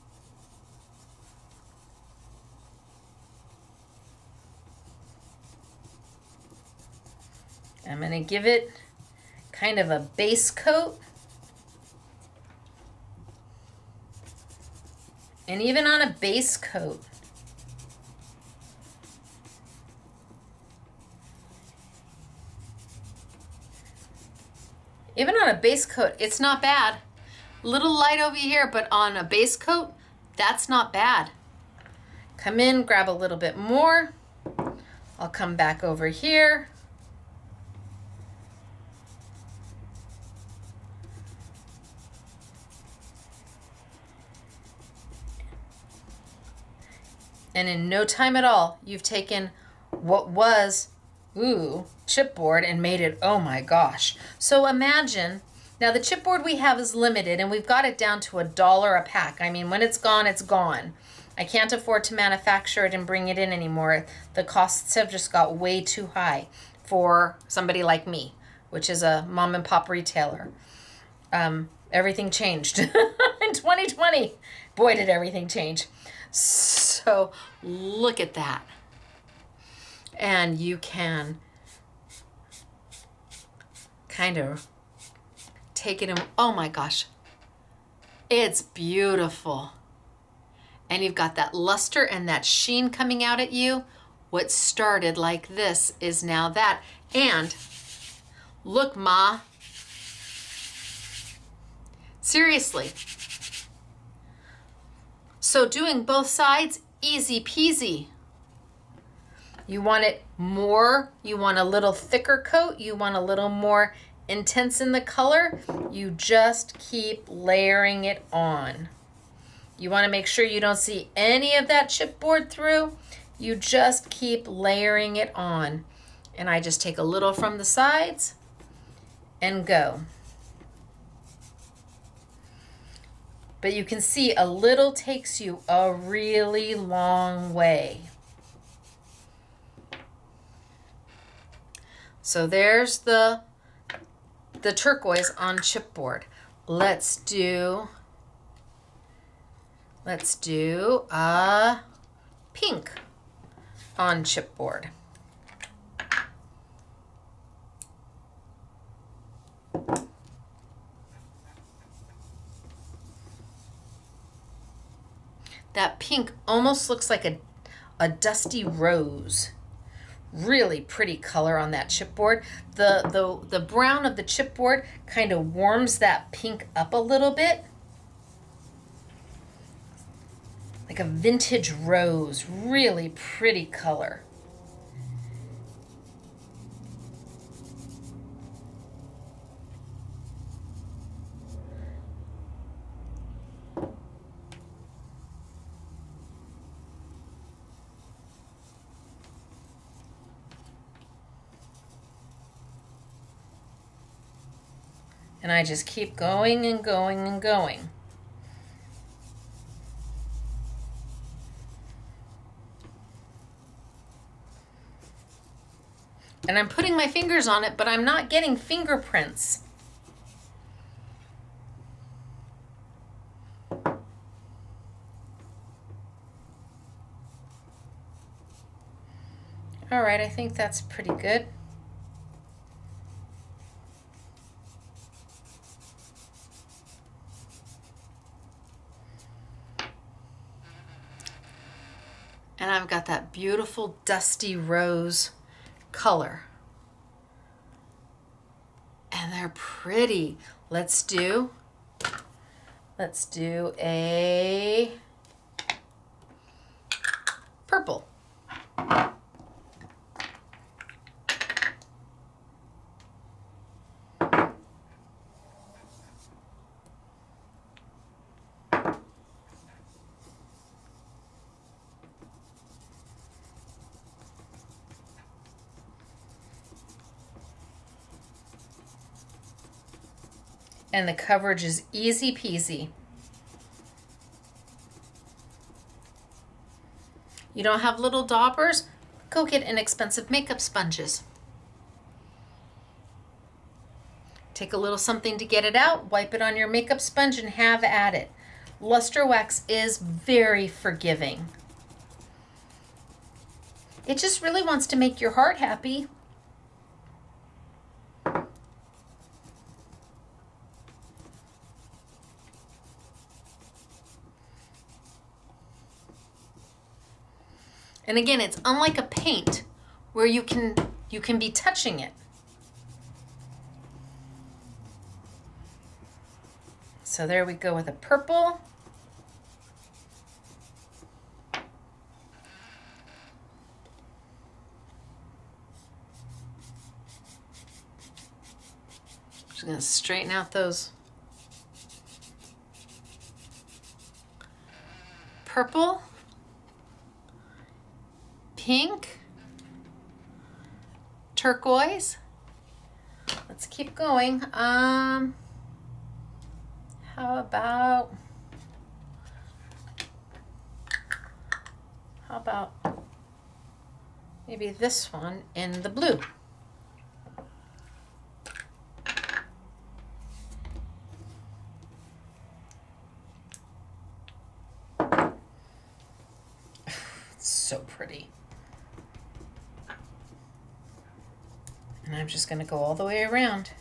I'm going to give it kind of a base coat. And even on a base coat, it's not bad. Little light over here, but on a base coat, that's not bad. Come in, grab a little bit more. I'll come back over here. And in no time at all, you've taken what was, chipboard and made it, oh my gosh. So imagine, now the chipboard we have is limited and we've got it down to $1 a pack. I mean, when it's gone, it's gone. I can't afford to manufacture it and bring it in anymore. The costs have just got way too high for somebody like me, which is a mom and pop retailer. Everything changed in 2020. Boy, did everything change. So look at that. And you can kind of take it in. Oh my gosh. It's beautiful. And you've got that luster and that sheen coming out at you. What started like this is now that. And look, Ma. Seriously. So doing both sides, easy peasy. You want it more, you want a little thicker coat, you want a little more intense in the color, you just keep layering it on. You want to make sure you don't see any of that chipboard through, you just keep layering it on. And I just take a little from the sides and go. But you can see a little takes you a really long way. So there's the turquoise on chipboard. Let's do a pink on chipboard. That pink almost looks like a dusty rose. Really pretty color on that chipboard. The brown of the chipboard kind of warms that pink up a little bit. like a vintage rose, really pretty color. And I just keep going and going and going. And I'm putting my fingers on it, but I'm not getting fingerprints. All right, I think that's pretty good. And I've got that beautiful dusty rose color. And they're pretty. Let's do a purple. And the coverage is easy peasy. You don't have little daubers? Go get inexpensive makeup sponges. Take a little something to get it out, wipe it on your makeup sponge and have at it. Luster wax is very forgiving. It just really wants to make your heart happy. And again, it's unlike a paint where you can be touching it. So there we go with a purple. Just gonna straighten out those. Purple. Pink, turquoise. Let's keep going. How about maybe this one in the blue? It's so pretty. And I'm just going to go all the way around.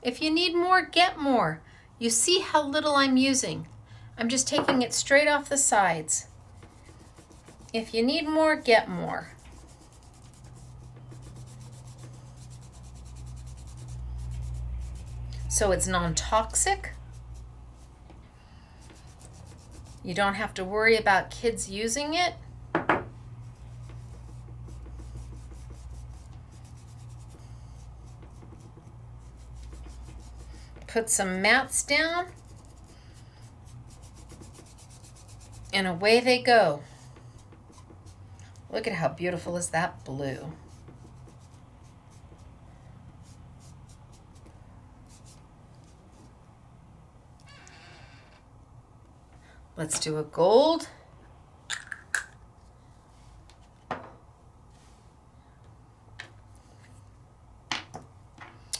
If you need more, get more. You see how little I'm using. I'm just taking it straight off the sides. If you need more, get more. So it's non-toxic. You don't have to worry about kids using it. Put some mats down. And away they go. Look at how beautiful is that blue. Let's do a gold.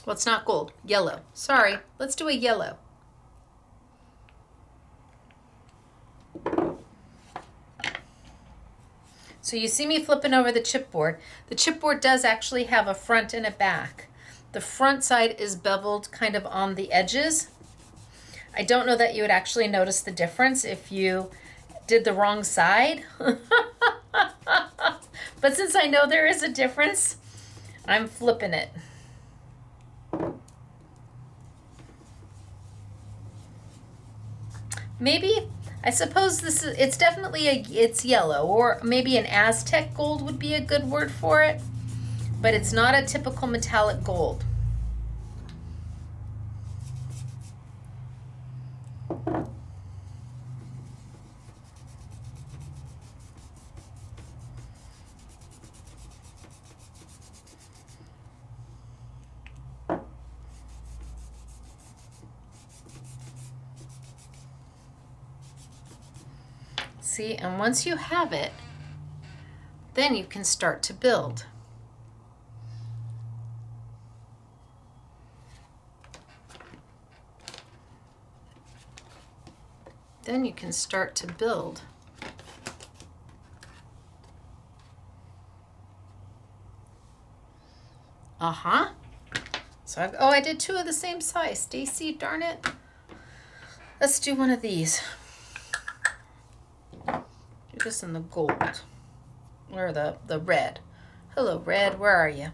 Well, it's not gold, yellow. Sorry, let's do a yellow. So you see me flipping over the chipboard. The chipboard does actually have a front and a back. The front side is beveled kind of on the edges. I don't know that you would actually notice the difference if you did the wrong side. But since I know there is a difference, I'm flipping it. maybe, I suppose it's definitely it's yellow, or maybe an Aztec gold would be a good word for it, but it's not a typical metallic gold. See, and once you have it, then you can start to build. Then you can start to build. Uh-huh. So I did 2 of the same size. Stacy, darn it. Let's do one of these. Do this in the gold. Or the red. Hello, red. Where are you?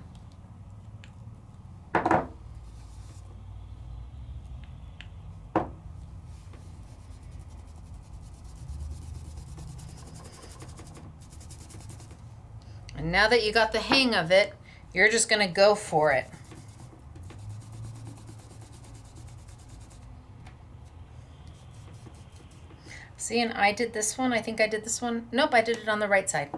And now that you got the hang of it, you're just going to go for it. See, and I did this one. I think I did this one. Nope, I did it on the right side.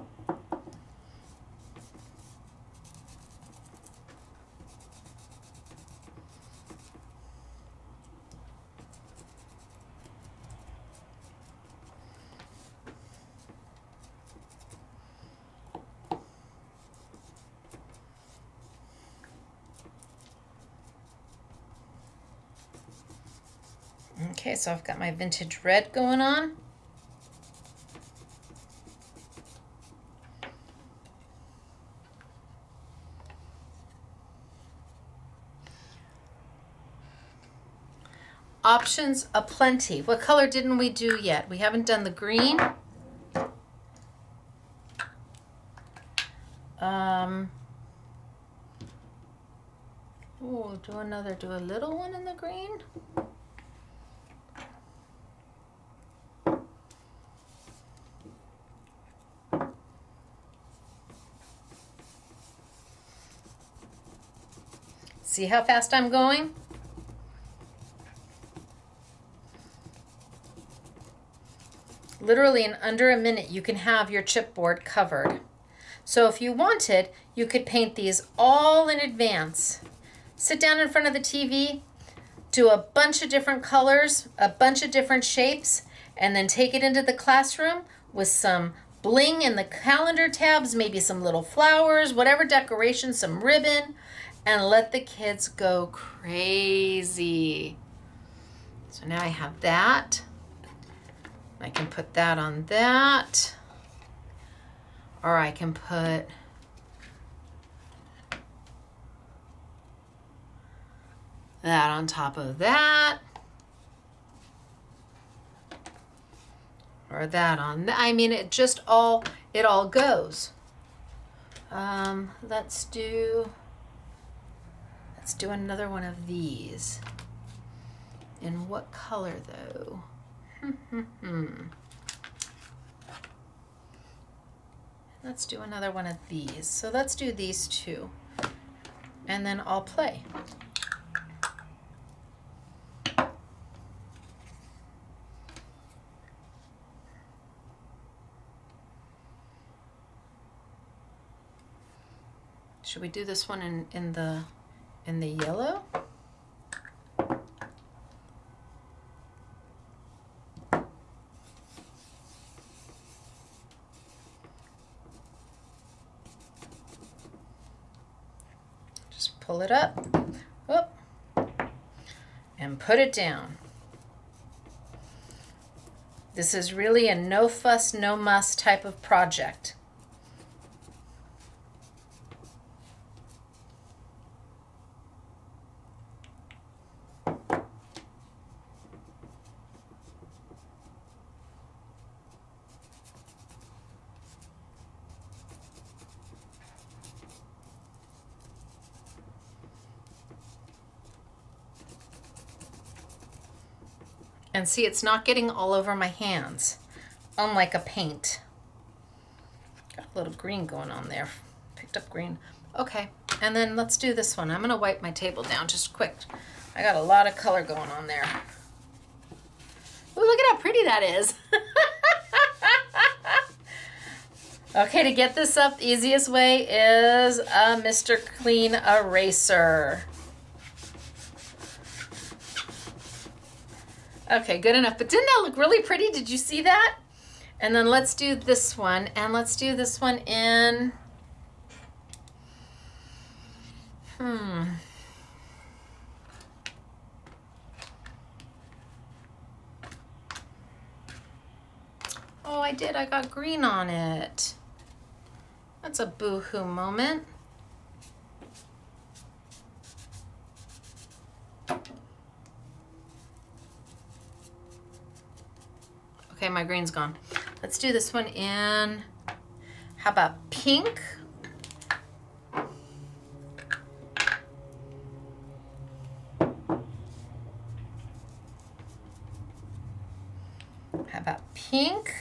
Okay, so I've got my vintage red going on. Options aplenty. What color didn't we do yet? We haven't done the green. Oh, do a little one in the green. See how fast I'm going? Literally in under a minute, you can have your chipboard covered. So if you wanted, you could paint these all in advance. Sit down in front of the TV, do a bunch of different colors, a bunch of different shapes, and then take it into the classroom with some bling in the calendar tabs, maybe some little flowers, whatever decoration, some ribbon, and let the kids go crazy. So now I have that. I can put that on that, or I can put that on top of that, or that on that. I mean, it all goes. Let's do another one of these. In what color though? Let's do another one of these. So let's do these 2, and then I'll play. Should we do this one in the yellow? Pull it up, whoop, and put it down. This is really a no fuss, no muss type of project. And see, it's not getting all over my hands, unlike a paint. Got a little green going on there. Picked up green. Okay, and then let's do this one. I'm gonna wipe my table down just quick. I got a lot of color going on there. Ooh, look at how pretty that is. Okay, to get this up, the easiest way is a Mr. Clean eraser. Okay, good enough. But didn't that look really pretty? Did you see that? And then let's do this one. And let's do this one in... Oh, I did. I got green on it. That's a boo-hoo moment. Okay, my green's gone. Let's do this one in, how about pink? How about pink?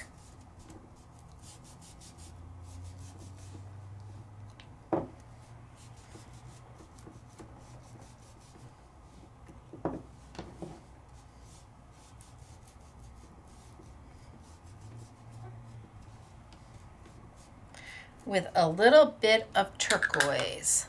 With a little bit of turquoise.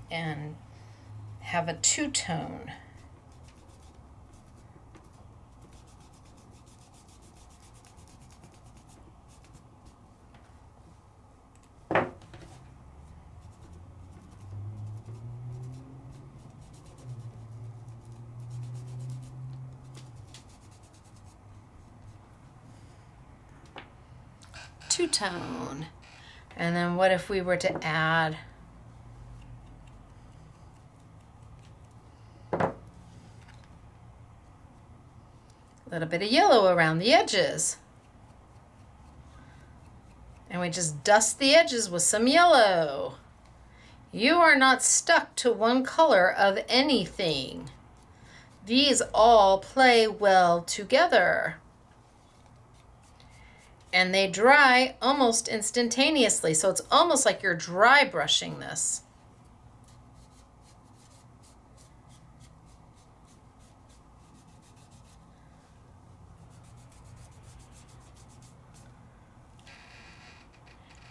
And have a two-tone. Two-tone. And then what if we were to add a little bit of yellow around the edges? And we just dust the edges with some yellow. You are not stuck to one color of anything. These all play well together. And they dry almost instantaneously. So it's almost like you're dry brushing this.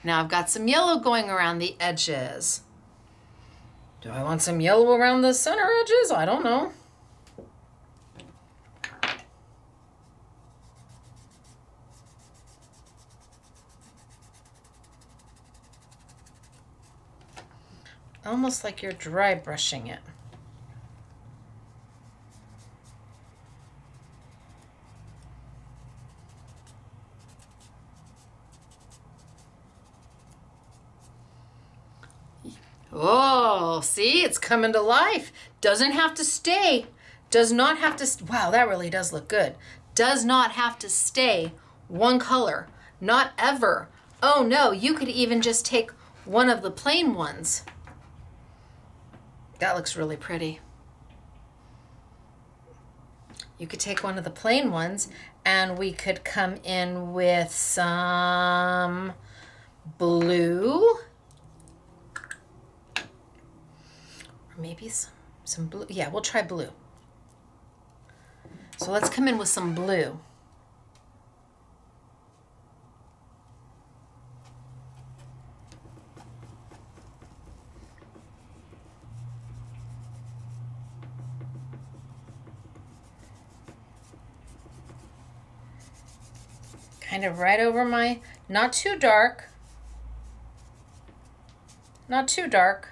Now I've got some yellow going around the edges. Do I want some yellow around the center edges? I don't know. Almost like you're dry brushing it. Oh, see, it's coming to life. Doesn't have to stay. Does not have to, wow, that really does look good. Does not have to stay one color. Not ever. Oh no, you could even just take one of the plain ones. That looks really pretty. You could take one of the plain ones and we could come in with some blue. Or maybe some blue. Yeah, we'll try blue. So let's come in with some blue. Kind of right over my, not too dark. Not too dark.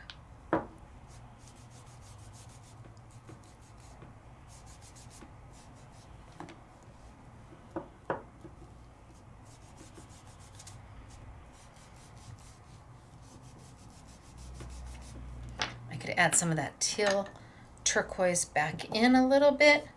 to add some of that teal turquoise back in a little bit.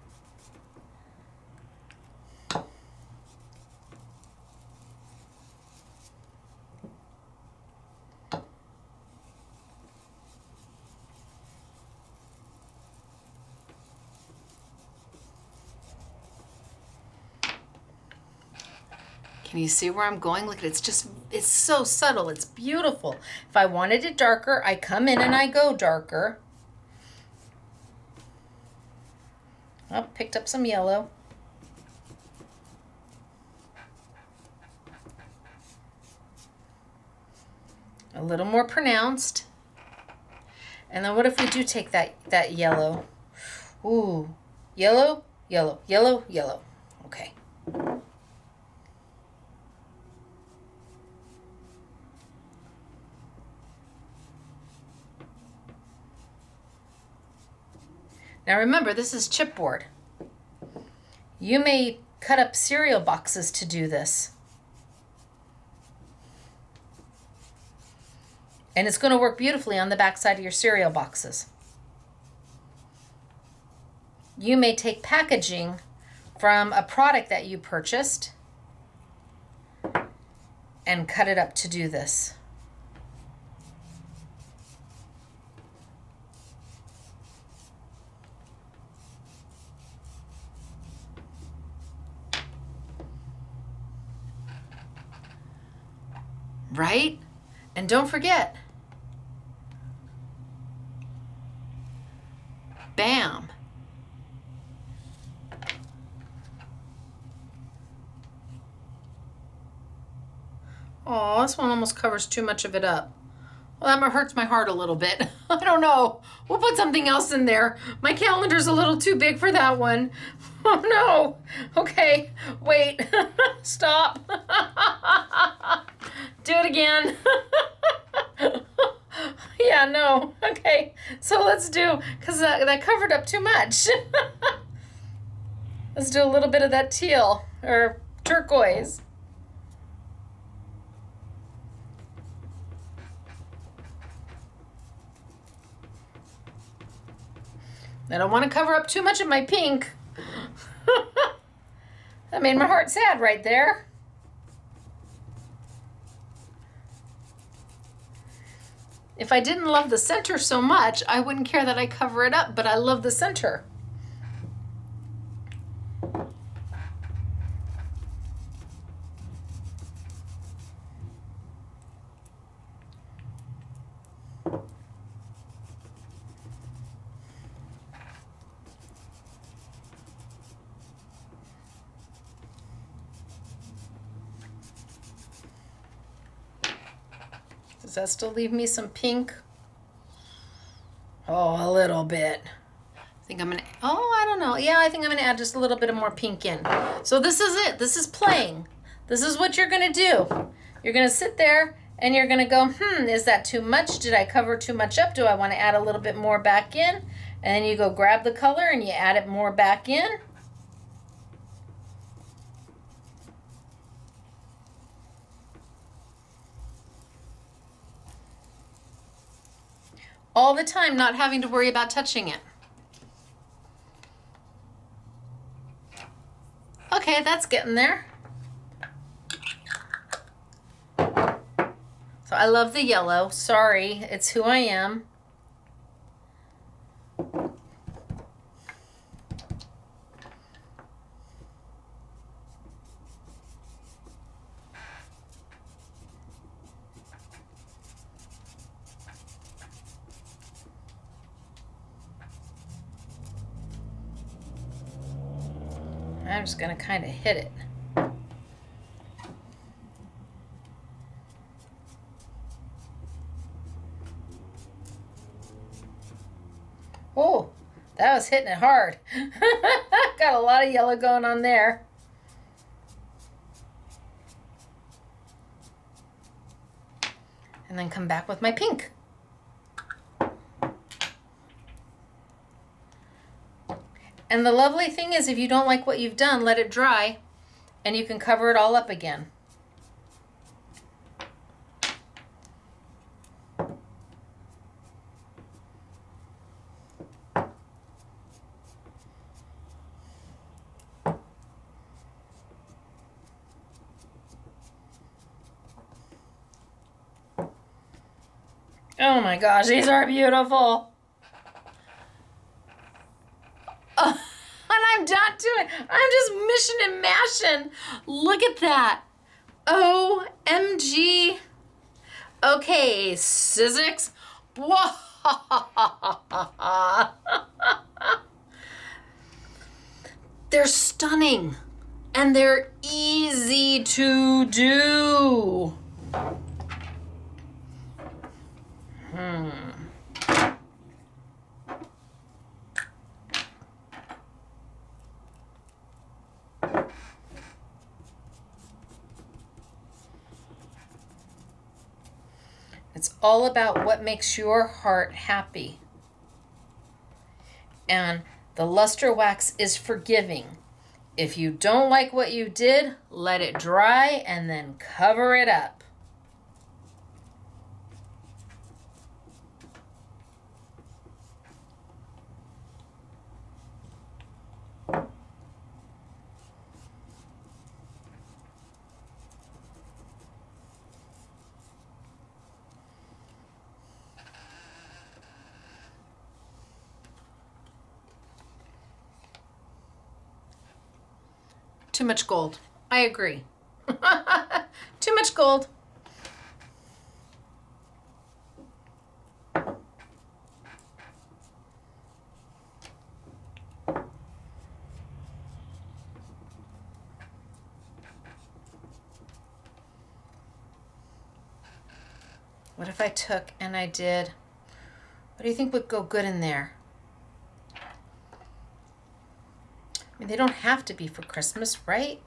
Can you see where I'm going? Look, it's so subtle. It's beautiful. If I wanted it darker, I come in and I go darker. Oh, picked up some yellow. A little more pronounced. And then what if we do take that yellow? Ooh, yellow, yellow, yellow, yellow. Okay. Now remember, this is chipboard. You may cut up cereal boxes to do this. And it's going to work beautifully on the back side of your cereal boxes. You may take packaging from a product that you purchased and cut it up to do this. Right? And don't forget, bam. Oh, this one almost covers too much of it up. Well, that hurts my heart a little bit. I don't know. We'll put something else in there. My calendar's a little too big for that one. Oh no. Okay, wait. Stop. Do it again. Yeah, no. Okay, so let's do, because that covered up too much. Let's do a little bit of that teal or turquoise. I don't want to cover up too much of my pink. That made my heart sad right there. If I didn't love the center so much, I wouldn't care that I cover it up, but I love the center. Does that still leave me some pink? Oh, a little bit. I think I'm gonna, oh, I don't know. Yeah, I think I'm gonna add just a little bit of more pink in. So this is it. This is playing. This is what you're gonna do. You're gonna sit there and you're gonna go, is that too much? Did I cover too much up? Do I wanna add a little bit more back in? And then you go grab the color and you add it more back in. All the time, not having to worry about touching it. Okay, that's getting there. So I love the yellow. Sorry, it's who I am. I'm just going to kind of hit it. Oh, that was hitting it hard. Got a lot of yellow going on there. And then come back with my pink. And the lovely thing is, if you don't like what you've done, let it dry and you can cover it all up again. Oh my gosh, these are beautiful. And I'm not doing, I'm just mishing and mashing. Look at that. OMG. Okay, Sizzix. Whoa. They're stunning and they're easy to do. It's all about what makes your heart happy. And the luster wax is forgiving. If you don't like what you did, let it dry and then cover it up. Too much gold. I agree. Too much gold. What if I took and I did, what do you think would go good in there? I mean, they don't have to be for Christmas, right?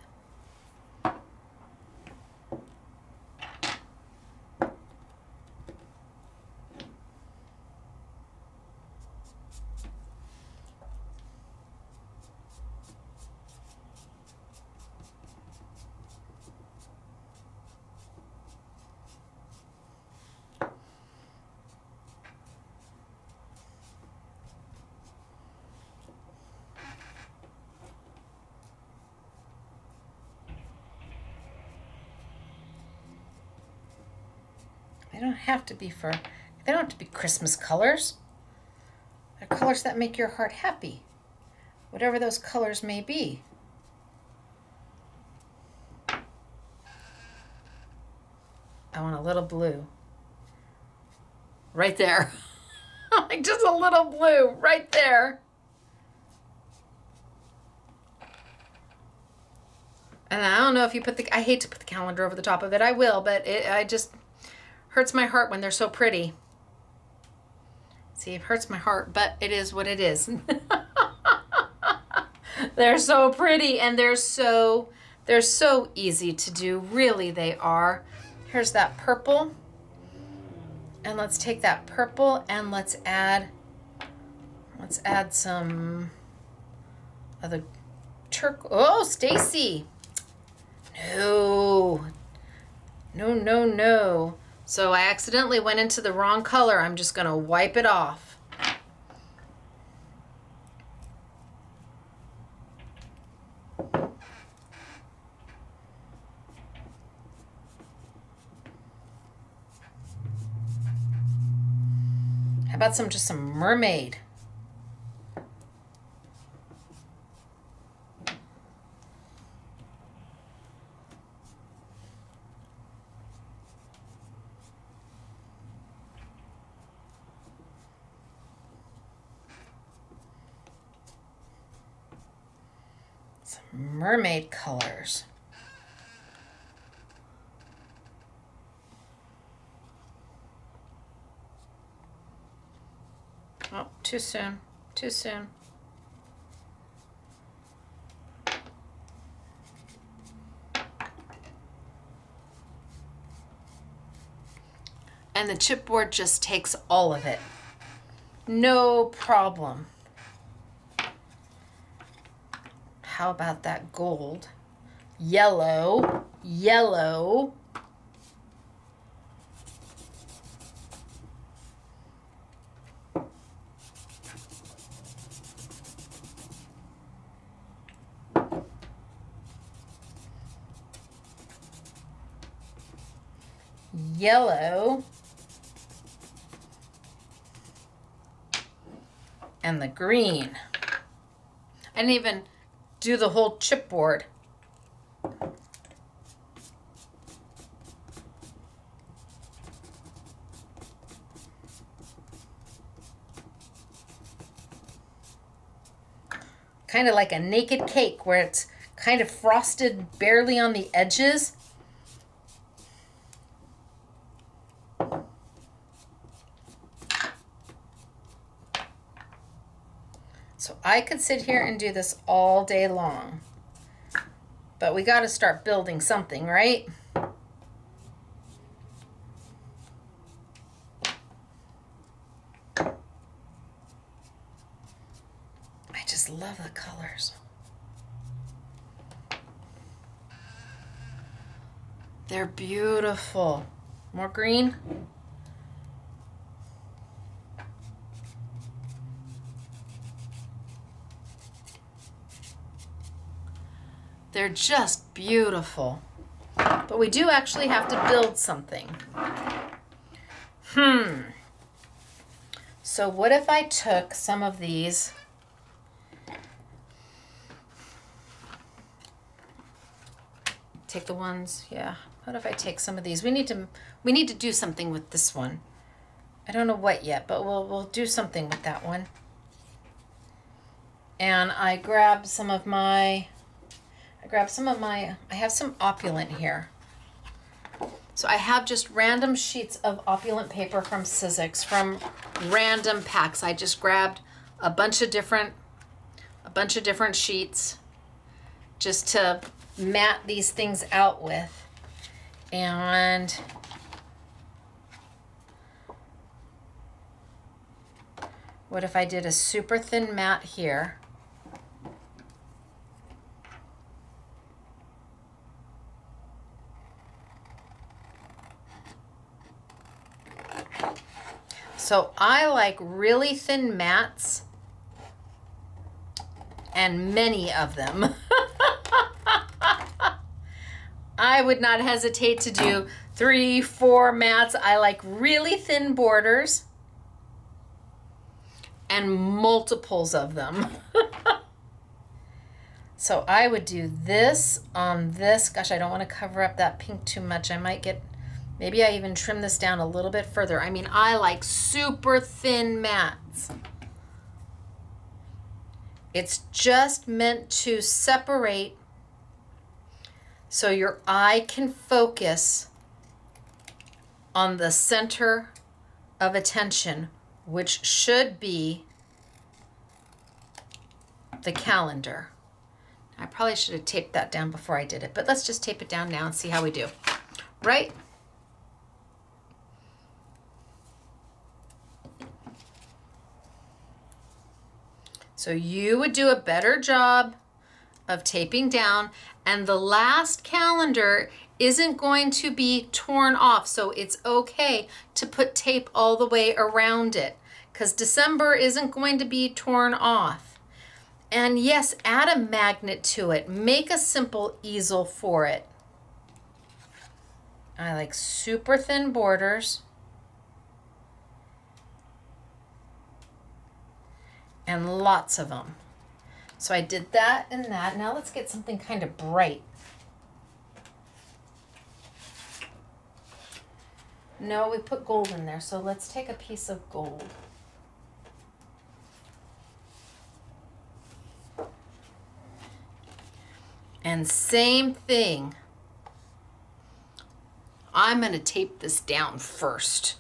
They don't have to be for, they don't have to be Christmas colors. They're colors that make your heart happy, whatever those colors may be. I want a little blue. Right there. Like just a little blue right there. And I don't know if you put the, I hate to put the calendar over the top of it. I will, but I just hurts my heart when they're so pretty. See, it hurts my heart, but it is what it is. They're so pretty and they're so easy to do. Really, they are. Here's that purple. And let's take that purple and let's add some other oh, Stacy. No. No, no, no. So I accidentally went into the wrong color. I'm just going to wipe it off. How about just some mermaid? Some mermaid colors. Oh, too soon. Too soon. And the chipboard just takes all of it. No problem. How about that gold? Yellow, yellow. Yellow. and the green. I didn't even do the whole chipboard. Kind of like a naked cake where it's kind of frosted barely on the edges. So I could sit here and do this all day long, but we got to start building something, right? I just love the colors. They're beautiful. More green. They're just beautiful. But we do actually have to build something. So what if I took some of these take the ones, yeah. What if I take some of these? We need to do something with this one. I don't know what yet, but we'll do something with that one. And I have some opulent here. So I have just random sheets of opulent paper from Sizzix, from random packs. I just grabbed a bunch of different sheets just to mat these things out with. And what if I did a super thin mat here? So I like really thin mats and many of them. I would not hesitate to do 3, 4 mats. I like really thin borders and multiples of them. So I would do this on this. Gosh, I don't want to cover up that pink too much. Maybe I even trim this down a little bit further. I mean, I like super thin mats. It's just meant to separate so your eye can focus on the center of attention, which should be the calendar. I probably should have taped that down before I did it, but let's just tape it down now and see how we do, right? So you would do a better job of taping down, and the last calendar isn't going to be torn off, so it's okay to put tape all the way around it because December isn't going to be torn off. And yes, add a magnet to it. Make a simple easel for it. I like super thin borders. And lots of them. So I did that and that. Now let's get something kind of bright. No, we put gold in there, so let's take a piece of gold. And same thing. I'm going to tape this down first.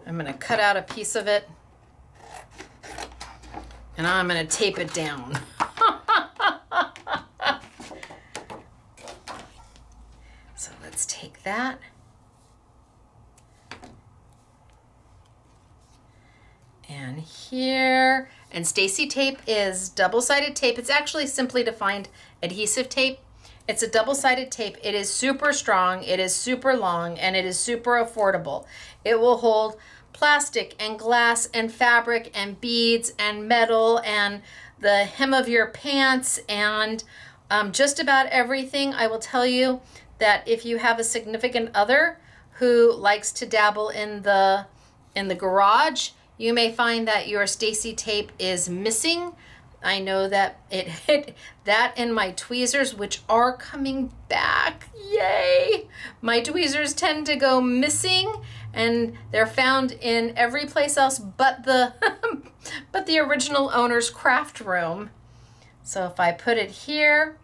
I'm going to cut out a piece of it. And I'm going to tape it down. So let's take that. And here. And Stacy tape is double-sided tape. It's actually simply defined adhesive tape. It's a double-sided tape. It is super strong, it is super long, and it is super affordable. It will hold plastic and glass and fabric and beads and metal and the hem of your pants and just about everything. I will tell you that if you have a significant other who likes to dabble in the garage, You may find that your Stacy tape is missing. I know that it hit that and my tweezers, which are coming back. Yay! My tweezers tend to go missing, and they're found in every place else but the but the original owner's craft room. So if I put it here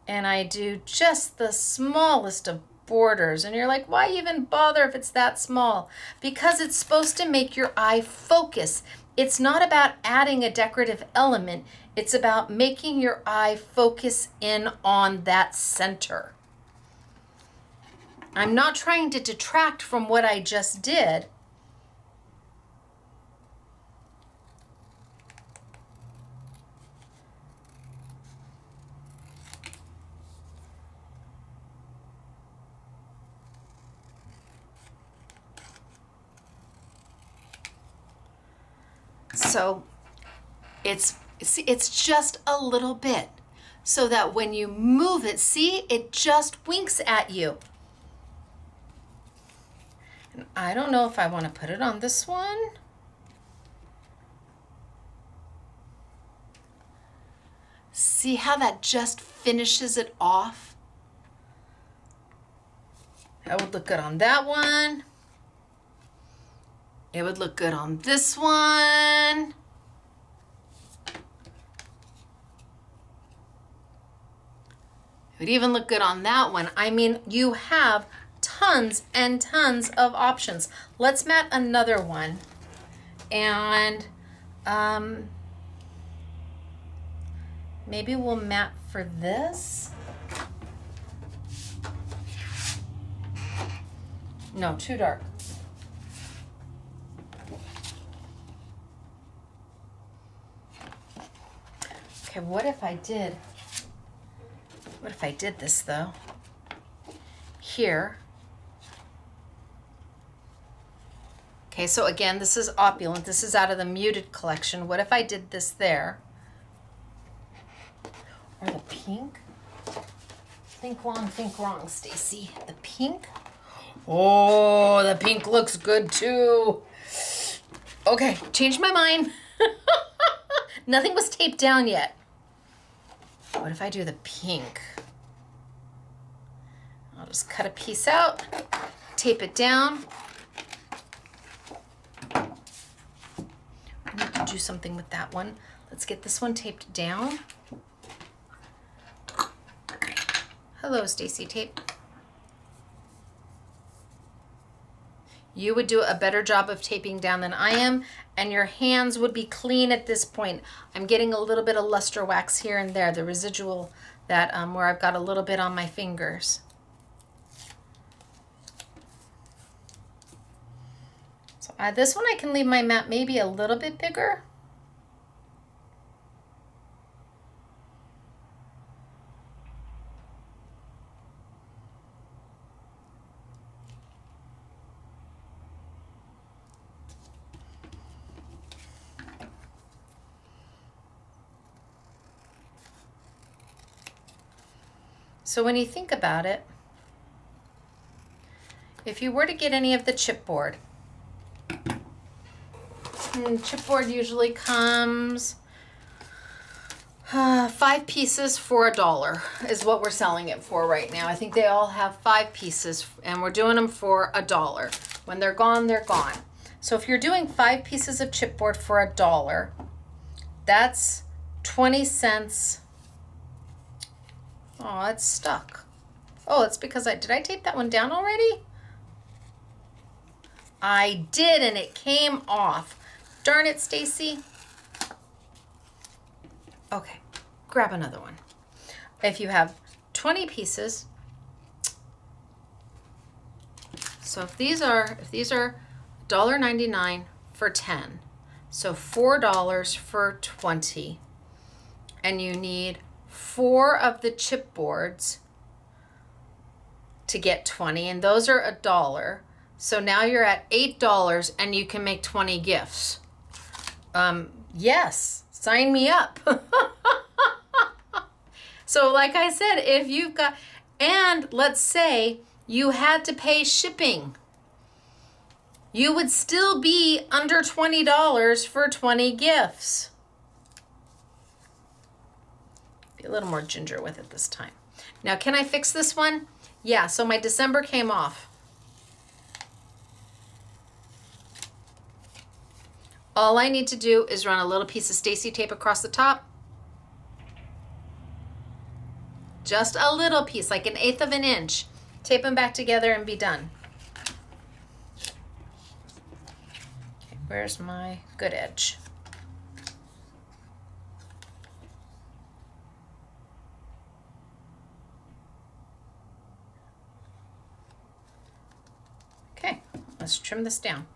and I do just the smallest of borders, and you're like, why even bother if it's that small? Because it's supposed to make your eye focus. It's not about adding a decorative element. It's about making your eye focus in on that center. I'm not trying to detract from what I just did. So it's just a little bit, so that when you move it, see, it just winks at you. And I don't know if I want to put it on this one. See how that just finishes it off? That would look good on that one. It would look good on this one. It would even look good on that one. I mean, you have tons and tons of options. Let's mat another one. And maybe we'll mat for this. No, too dark. Okay, what if I did this though? Here. Okay, so again, this is opulent. This is out of the muted collection. What if I did this there? Or the pink? Think wrong, Stacy. The pink? Oh, the pink looks good too. Okay, changed my mind. Nothing was taped down yet. What if I do the pink? I'll just cut a piece out, tape it down. I need to do something with that one. Let's get this one taped down. Hello, Stacy Tape. You would do a better job of taping down than I am, and your hands would be clean at this point. I'm getting a little bit of luster wax here and there, the residual that where I've got a little bit on my fingers. So this one I can leave my mat maybe a little bit bigger. So when you think about it, if you were to get any of the chipboard, chipboard usually comes 5 pieces for $1 is what we're selling it for right now. I think they all have 5 pieces and we're doing them for $1. When they're gone, they're gone. So if you're doing 5 pieces of chipboard for $1, that's 20 cents. Oh, it's stuck. Oh, it's because did I tape that one down already? I did, and it came off. Darn it, Stacy. Okay, grab another one. If you have 20 pieces, so if these are $1.99 for 10, so $4 for 20, and you need 4 of the chipboards to get 20, and those are $1. So now you're at $8 and you can make 20 gifts. Yes, sign me up. So like I said, if you've got, and let's say you had to pay shipping. you would still be under $20 for 20 gifts. Be a little more ginger with it this time. Now, can I fix this one? Yeah, so my December came off. All I need to do is run a little piece of Stacy tape across the top. Just a little piece, like 1/8 of an inch. Tape them back together and be done. Okay, where's my good edge? Okay, let's trim this down.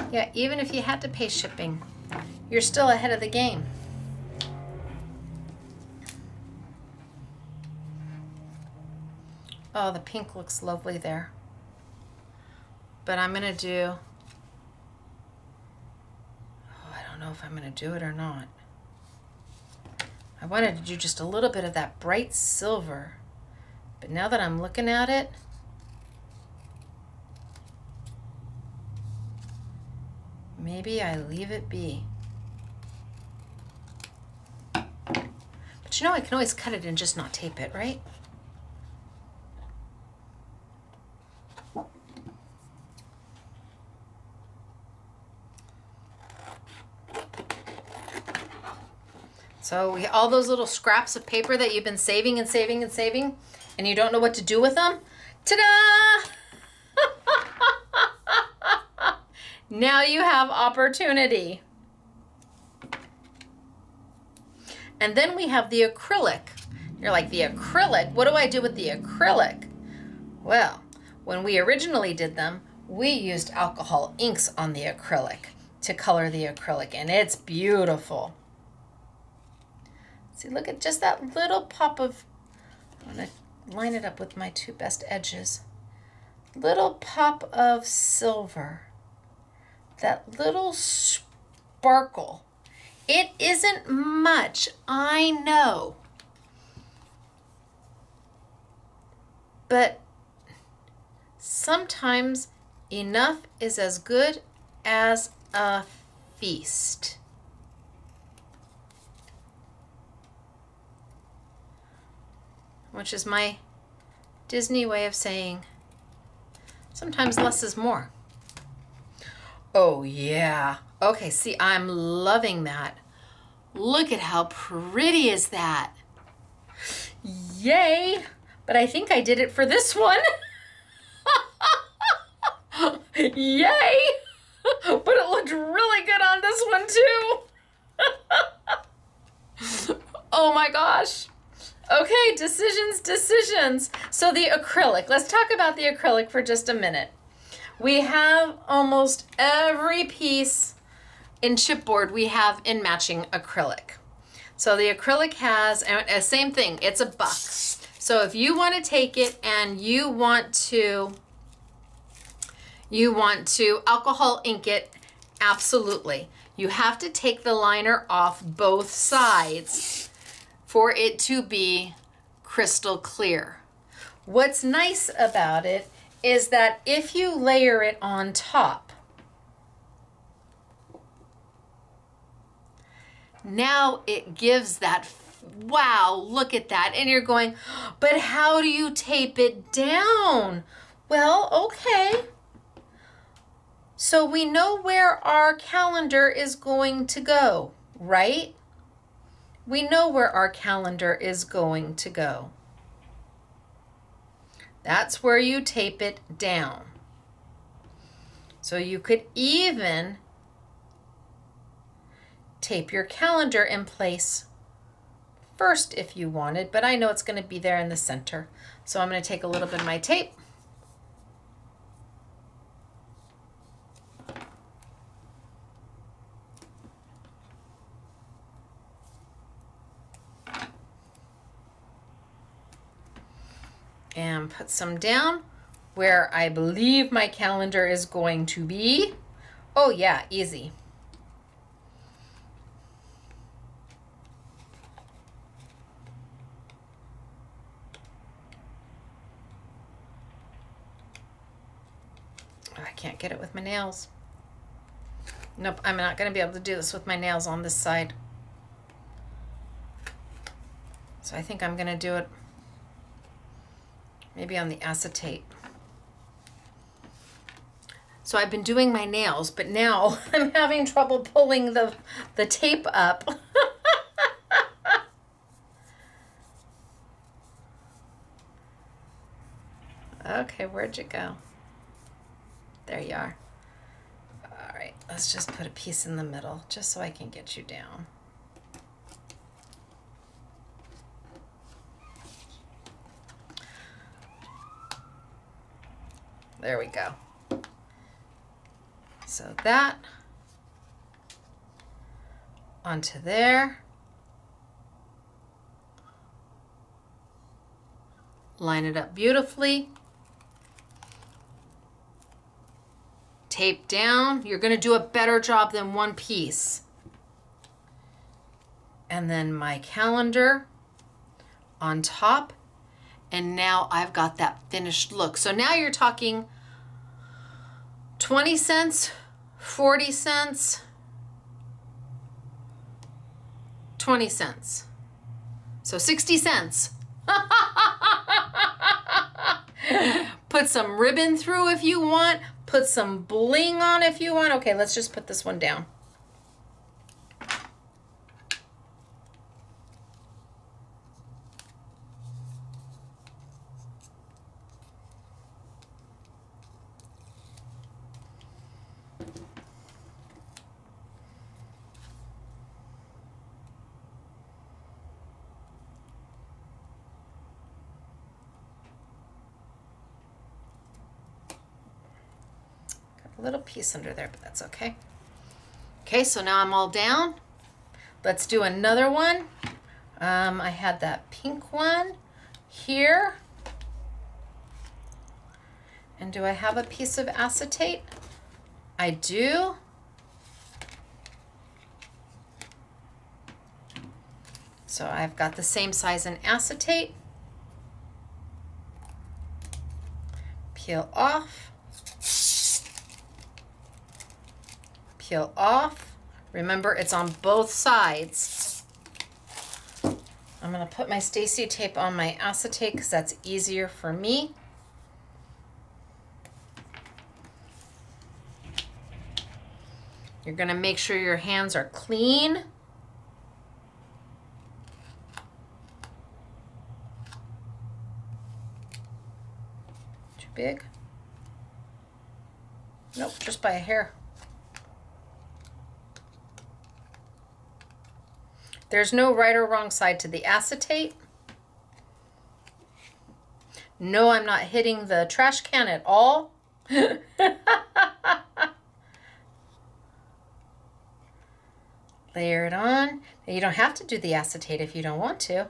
Yeah, even if you had to pay shipping, you're still ahead of the game. Oh, the pink looks lovely there. But I'm gonna do, I don't know if I'm gonna do it or not. I wanted to do just a little bit of that bright silver, but now that I'm looking at it, maybe I leave it be. But you know, I can always cut it and just not tape it, right? So all those little scraps of paper that you've been saving and saving and saving, and you don't know what to do with them, ta-da! Now you have opportunity. And then we have the acrylic. You're like, the acrylic? What do I do with the acrylic? Well, when we originally did them, we used alcohol inks on the acrylic to color the acrylic, and it's beautiful. See, look at just that little pop of, I'm gonna line it up with my two best edges. Little pop of silver. That little sparkle. It isn't much, I know. But sometimes enough is as good as a feast. Which is my Disney way of saying sometimes less is more. Oh yeah. Okay, see, I'm loving that. Look at how pretty is that. Yay! But I think I did it for this one. Yay! But it looked really good on this one too. Oh my gosh. Okay, decisions. So the acrylic, let's talk about the acrylic for just a minute. We have almost every piece in chipboard we have in matching acrylic. So the acrylic has, same thing, it's $1. So if you want to take it and you want to alcohol ink it, absolutely. You have to take the liner off both sides for it to be crystal clear. What's nice about it is that if you layer it on top, now it gives that, wow, look at that. And you're going, but how do you tape it down? Well, okay. So we know where our calendar is going to go, right? We know where our calendar is going to go. That's where you tape it down. So you could even tape your calendar in place first if you wanted, but I know it's going to be there in the center. So I'm going to take a little bit of my tape. And put some down where I believe my calendar is going to be. Oh yeah, easy. can't get it with my nails. Nope, I'm not going to be able to do this with my nails on this side. So I think I'm going to do it maybe on the acetate. So I've been doing my nails, but now I'm having trouble pulling the tape up. Okay, where'd you go? There you are. All right, let's just put a piece in the middle just so I can get you down. There we go. So that onto there. Line it up beautifully. Tape down. You're going to do a better job than one piece. And then my calendar on top. And now I've got that finished look. So now you're talking 20 cents, 40 cents, 20 cents. So 60 cents. Put some ribbon through if you want. Put some bling on if you want. Okay, let's just put this one down. A little piece under there, but that's okay. Okay, so now I'm all down. Let's do another one. I had that pink one here. And do I have a piece of acetate? I do. So I've got the same size in acetate. Peel off. Peel off. Remember, it's on both sides. I'm going to put my Stacy tape on my acetate because that's easier for me. You're going to make sure your hands are clean. Too big? Nope, just by a hair. There's no right or wrong side to the acetate. No, I'm not hitting the trash can at all. Layer it on. Now, you don't have to do the acetate if you don't want to.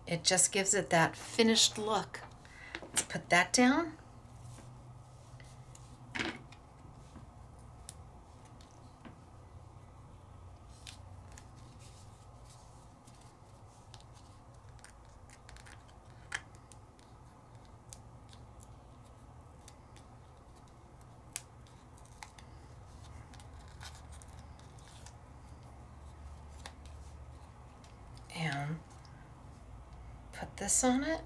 It just gives it that finished look. Let's put that down. And put this on it.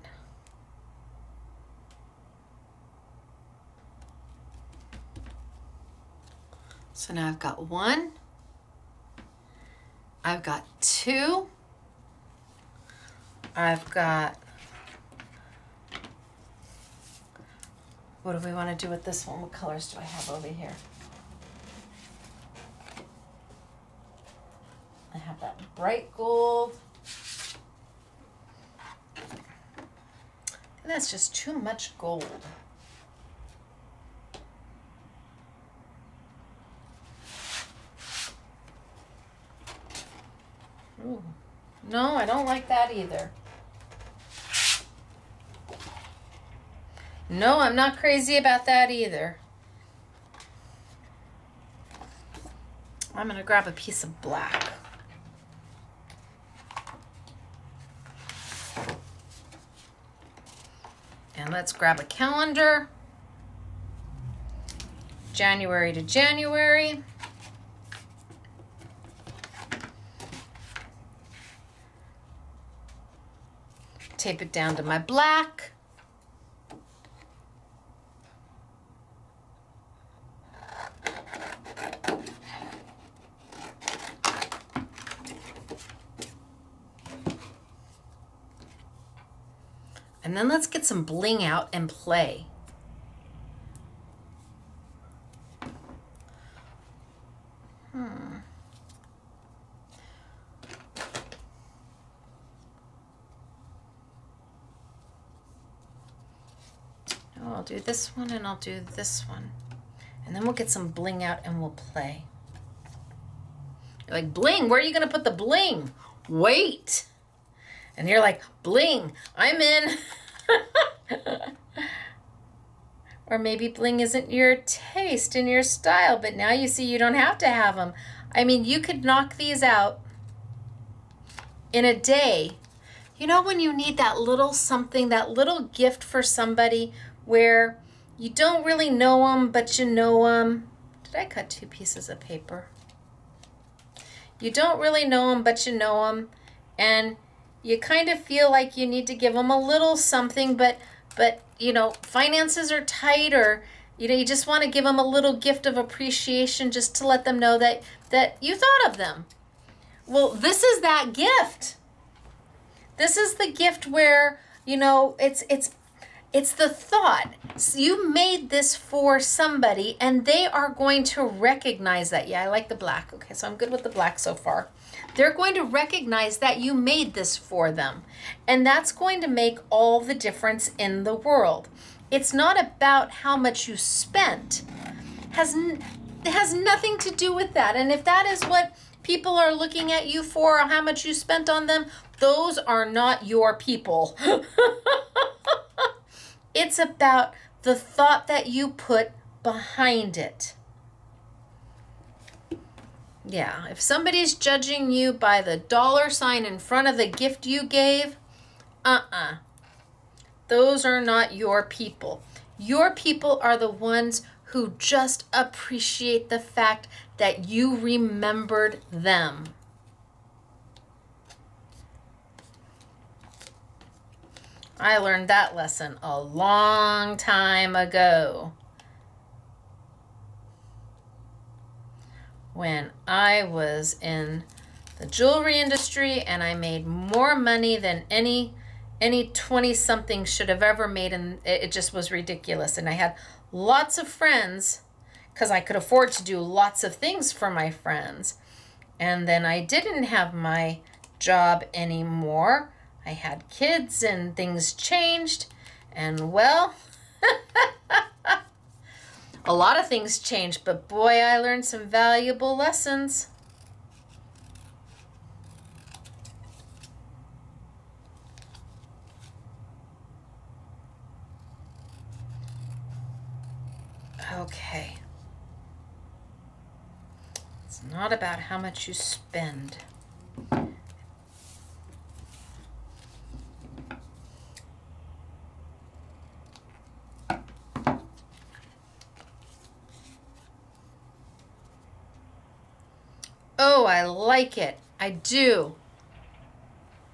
So now I've got one, I've got two, I've got, what do we want to do with this one? What colors do I have over here? I have that bright gold. And that's just too much gold. Ooh. No, I don't like that either. No, I'm not crazy about that either. I'm going to grab a piece of black. And let's grab a calendar. January to January. Tape it down to my black. And then let's get some bling out and play. I'll do this one and I'll do this one. And then we'll get some bling out and we'll play. You're like, bling, where are you going to put the bling? Wait. And you're like, bling, I'm in. Or maybe bling isn't your taste and your style, but now you see you don't have to have them. I mean, you could knock these out in a day. You know when you need that little something, that little gift for somebody where you don't really know them, but you know them. Did I cut 2 pieces of paper? You don't really know them, but you know them. And you kind of feel like you need to give them a little something, but you know, finances are tight, or you know, you just want to give them a little gift of appreciation just to let them know that you thought of them. Well, this is that gift. This is the gift where, you know, it's the thought. So you made this for somebody and they are going to recognize that. Yeah, I like the black. Okay, so I'm good with the black so far. They're going to recognize that you made this for them. And that's going to make all the difference in the world. It's not about how much you spent. It has nothing to do with that. And if that is what people are looking at you for, or how much you spent on them, those are not your people. It's about the thought that you put behind it. Yeah, if somebody's judging you by the $sign in front of the gift you gave, those are not your people. Your people are the ones who just appreciate the fact that you remembered them. I learned that lesson a long time ago, when I was in the jewelry industry and I made more money than any 20-something should have ever made, and it just was ridiculous. And I had lots of friends because I could afford to do lots of things for my friends. And then I didn't have my job anymore. I had kids and things changed, and well, a lot of things changed, but boy, I learned some valuable lessons. Okay. It's not about how much you spend. Oh, I like it. I do.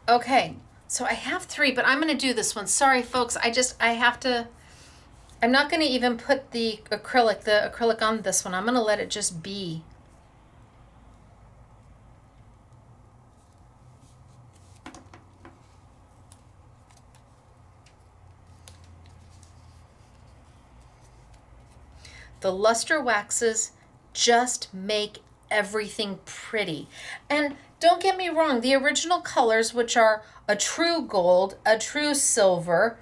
Okay, so I have 3, but I'm going to do this one. Sorry, folks. I have to, I'm not going to even put the acrylic on this one. I'm going to let it just be. The luster waxes just make everything pretty. And don't get me wrong, the original colors, which are a true gold, a true silver,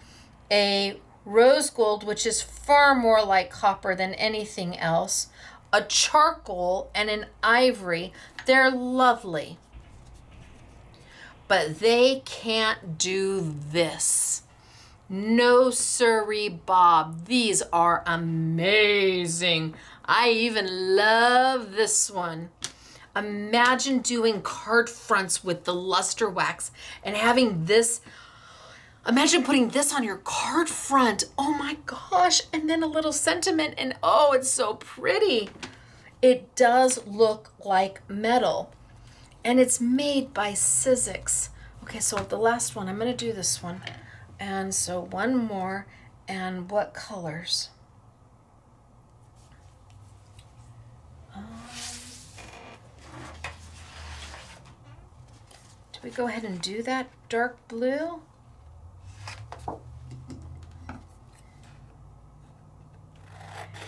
a rose gold, which is far more like copper than anything else, a charcoal, and an ivory, they're lovely. But they can't do this. No siree, Bob. These are amazing. I even love this one. Imagine doing card fronts with the luster wax and having this. Imagine putting this on your card front. Oh my gosh. And then a little sentiment, and oh, it's so pretty. It does look like metal, and it's made by Sizzix. Okay, so the last one, I'm going to do this one. And so one more, and what colors? Do we go ahead and do that dark blue?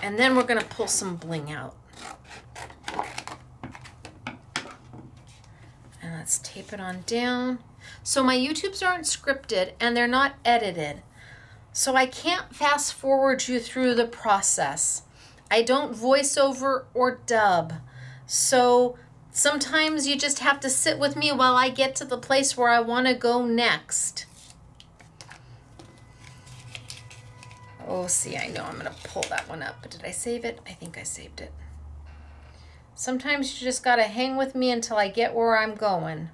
And then we're going to pull some bling out. And let's tape it on down. So my YouTubes aren't scripted and they're not edited. So I can't fast forward you through the process. I don't voice over or dub. So sometimes you just have to sit with me while I get to the place where I want to go next. Oh, see, I know I'm going to pull that one up, but did I save it? I think I saved it. Sometimes you just got to hang with me until I get where I'm going.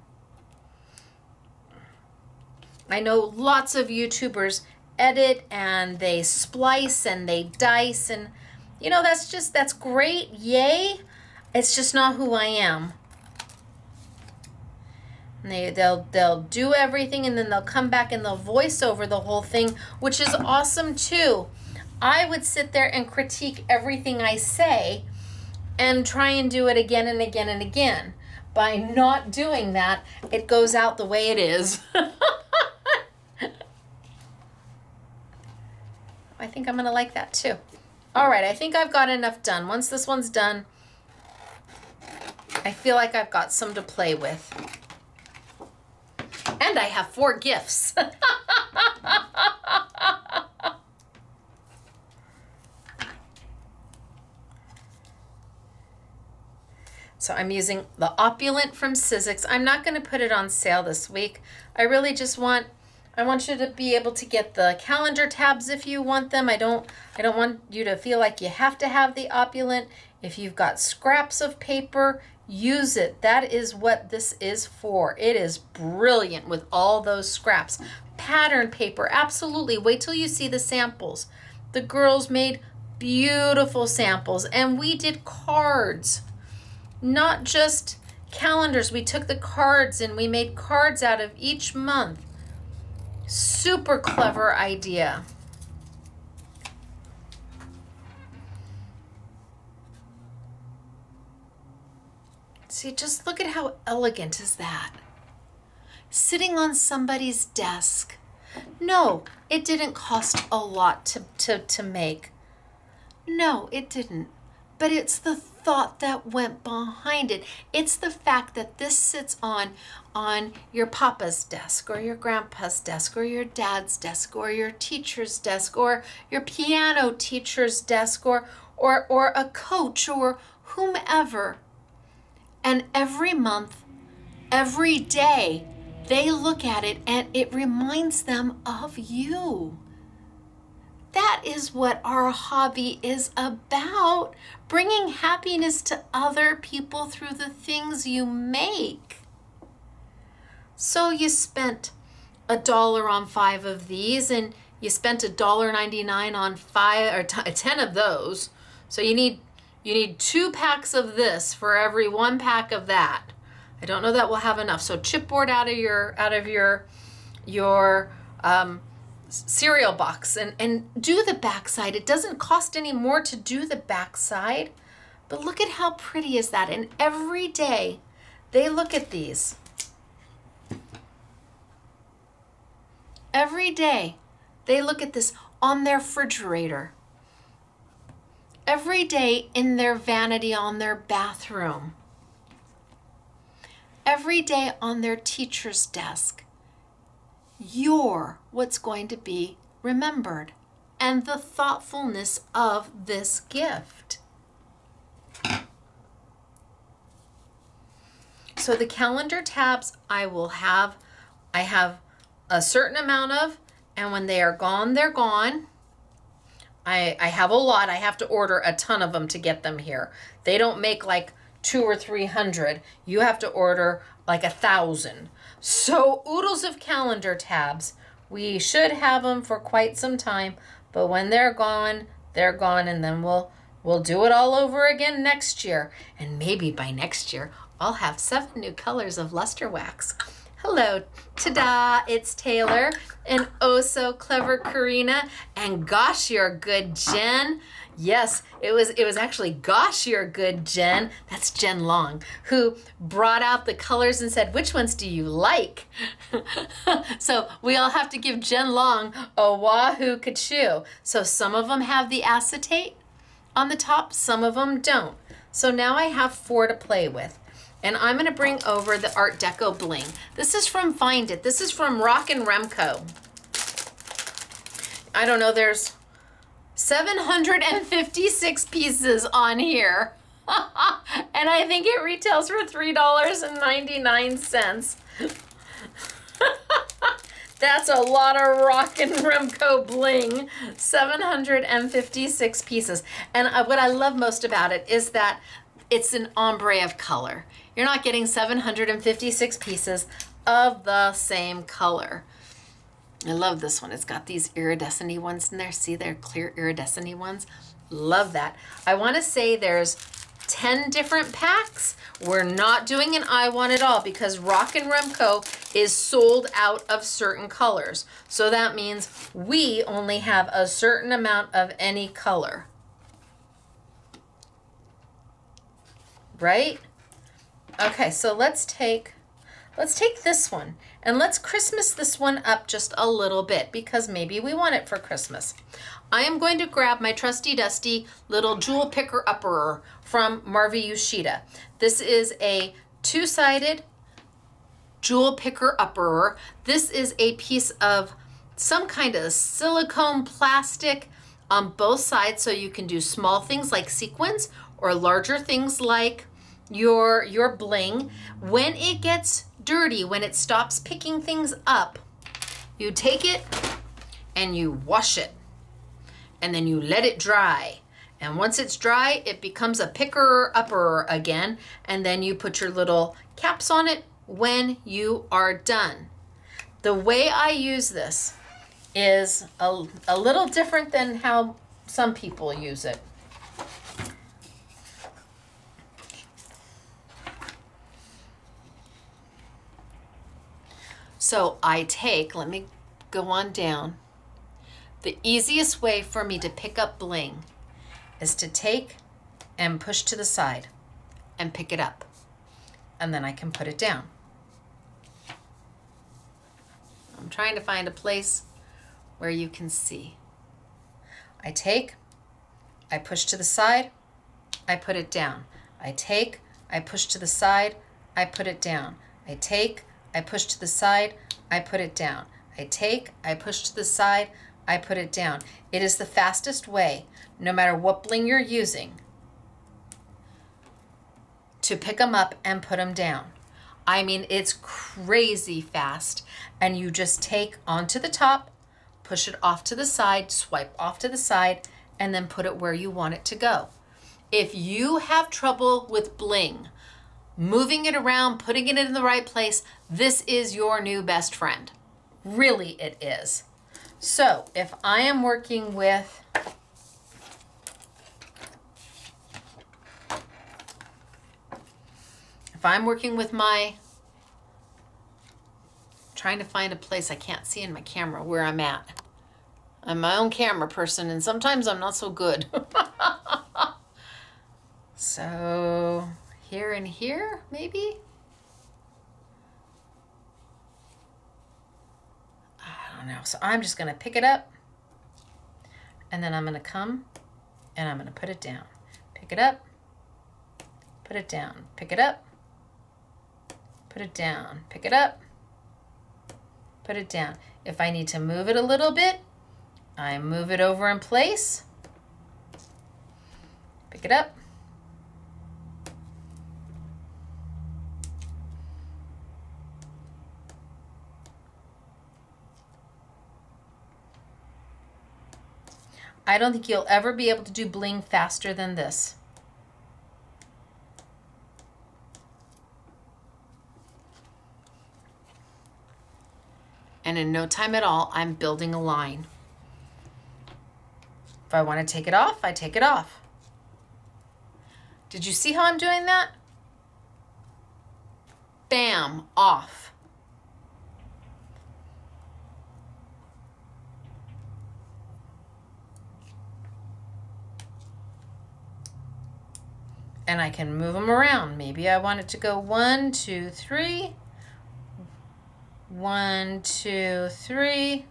I know lots of YouTubers edit and they splice and they dice, and you know, that's great, yay. It's just not who I am. And they'll do everything, and then they'll come back and they'll voice over the whole thing, which is awesome too. I would sit there and critique everything I say and try and do it again and again and again. By not doing that, it goes out the way it is. I think I'm gonna like that too. All right, I think I've got enough done. Once this one's done, I feel like I've got some to play with. And I have 4 gifts. So I'm using the Opulent from Sizzix. I'm not going to put it on sale this week. I really just want you to be able to get the calendar tabs if you want them. I don't want you to feel like you have to have the Opulent. If you've got scraps of paper, use it. That is what this is for. It is brilliant with all those scraps. Pattern paper, absolutely. Wait till you see the samples. The girls made beautiful samples, and we did cards, not just calendars. We took the cards and we made cards out of each month. Super clever idea. See, just look at how elegant is that. Sitting on somebody's desk. No, it didn't cost a lot to make. No, it didn't. But it's the thought that went behind it. It's the fact that this sits on your papa's desk, or your grandpa's desk, or your dad's desk, or your teacher's desk, or your piano teacher's desk, or a coach, or whomever. And every month, every day, they look at it and it reminds them of you. That is what our hobby is about, bringing happiness to other people through the things you make. So you spent $1 on 5 of these, and you spent $1.99 on 5 or 10 of those. So you need 2 packs of this for every 1 pack of that. I don't know that we'll have enough. So chipboard out of your cereal box, and do the backside. It doesn't cost any more to do the backside, but look at how pretty is that. And every day they look at these. Every day they look at this on their refrigerator. Every day in their vanity on their bathroom. Every day on their teacher's desk. You're what's going to be remembered, and the thoughtfulness of this gift. So the calendar tabs I have a certain amount of, and when they are gone, they're gone. I have a lot. I have to order a ton of them to get them here. They don't make like 200 or 300. You have to order like 1,000. So oodles of calendar tabs We should have them for quite some time, but when they're gone, and then we'll do it all over again next year. And maybe by next year, I'll have 7 new colors of luster wax. Hello, ta-da, it's Taylor, and oh so clever Karina, and gosh, you're good, Jen. Yes, it was actually gosh, you're good, Jen. That's Jen Long, who brought out the colors and said, which ones do you like? So we all have to give Jen Long a wahoo kachoo. So some of them have the acetate on the top, some of them don't. So now I have 4 to play with. And I'm going to bring over the Art Deco bling. This is from Find It. This is from Rock and Remco. I don't know, there's 756 pieces on here. And I think it retails for $3.99. That's a lot of Rock and Remco bling. 756 pieces. And what I love most about it is that it's an ombre of color. You're not getting 756 pieces of the same color. I love this one. It's got these iridescent-y ones in there. See, they're clear iridescent-y ones. Love that. I want to say there's 10 different packs. We're not doing an I Want It All because Rock and Remco is sold out of certain colors. So that means we only have a certain amount of any color. Right? Okay, so let's take this one and let's Christmas this one up just a little bit because maybe we want it for Christmas. I am going to grab my trusty dusty little jewel picker upperer from Marvi Yoshida. This is a 2-sided jewel picker upperer. This is a piece of some kind of silicone plastic on both sides so you can do small things like sequins or larger things like your bling. When it gets dirty, when it stops picking things up, you take it and you wash it and then you let it dry. And once it's dry, it becomes a picker upper again. And then you put your little caps on it when you are done. The way I use this is a little different than how some people use it. So I take, let me go on down. The easiest way for me to pick up bling is to take and push to the side and pick it up. And then I can put it down. I'm trying to find a place where you can see. I take, I push to the side, I put it down. I take, I push to the side, I put it down. I take, I push to the side, I put it down. I take, I push to the side, I put it down. It is the fastest way, no matter what bling you're using, to pick them up and put them down. I mean, it's crazy fast. And you just take onto the top, push it off to the side, swipe off to the side, and then put it where you want it to go. If you have trouble with bling, moving it around, putting it in the right place, this is your new best friend. Really, it is. So if I am working with my, trying to find a place I can't see in my camera where I'm at. I'm my own camera person and sometimes I'm not so good. So here and here, maybe? I don't know. So I'm just going to pick it up and then I'm going to come and I'm going to put it down. Pick it up, put it down, pick it up, put it down, pick it up, put it down. If I need to move it a little bit, I move it over in place, pick it up, I don't think you'll ever be able to do bling faster than this. And in no time at all, I'm building a line. If I want to take it off, I take it off. Did you see how I'm doing that? Bam, off. And I can move them around. Maybe I want it to go 1, 2, 3. 1, 2, 3.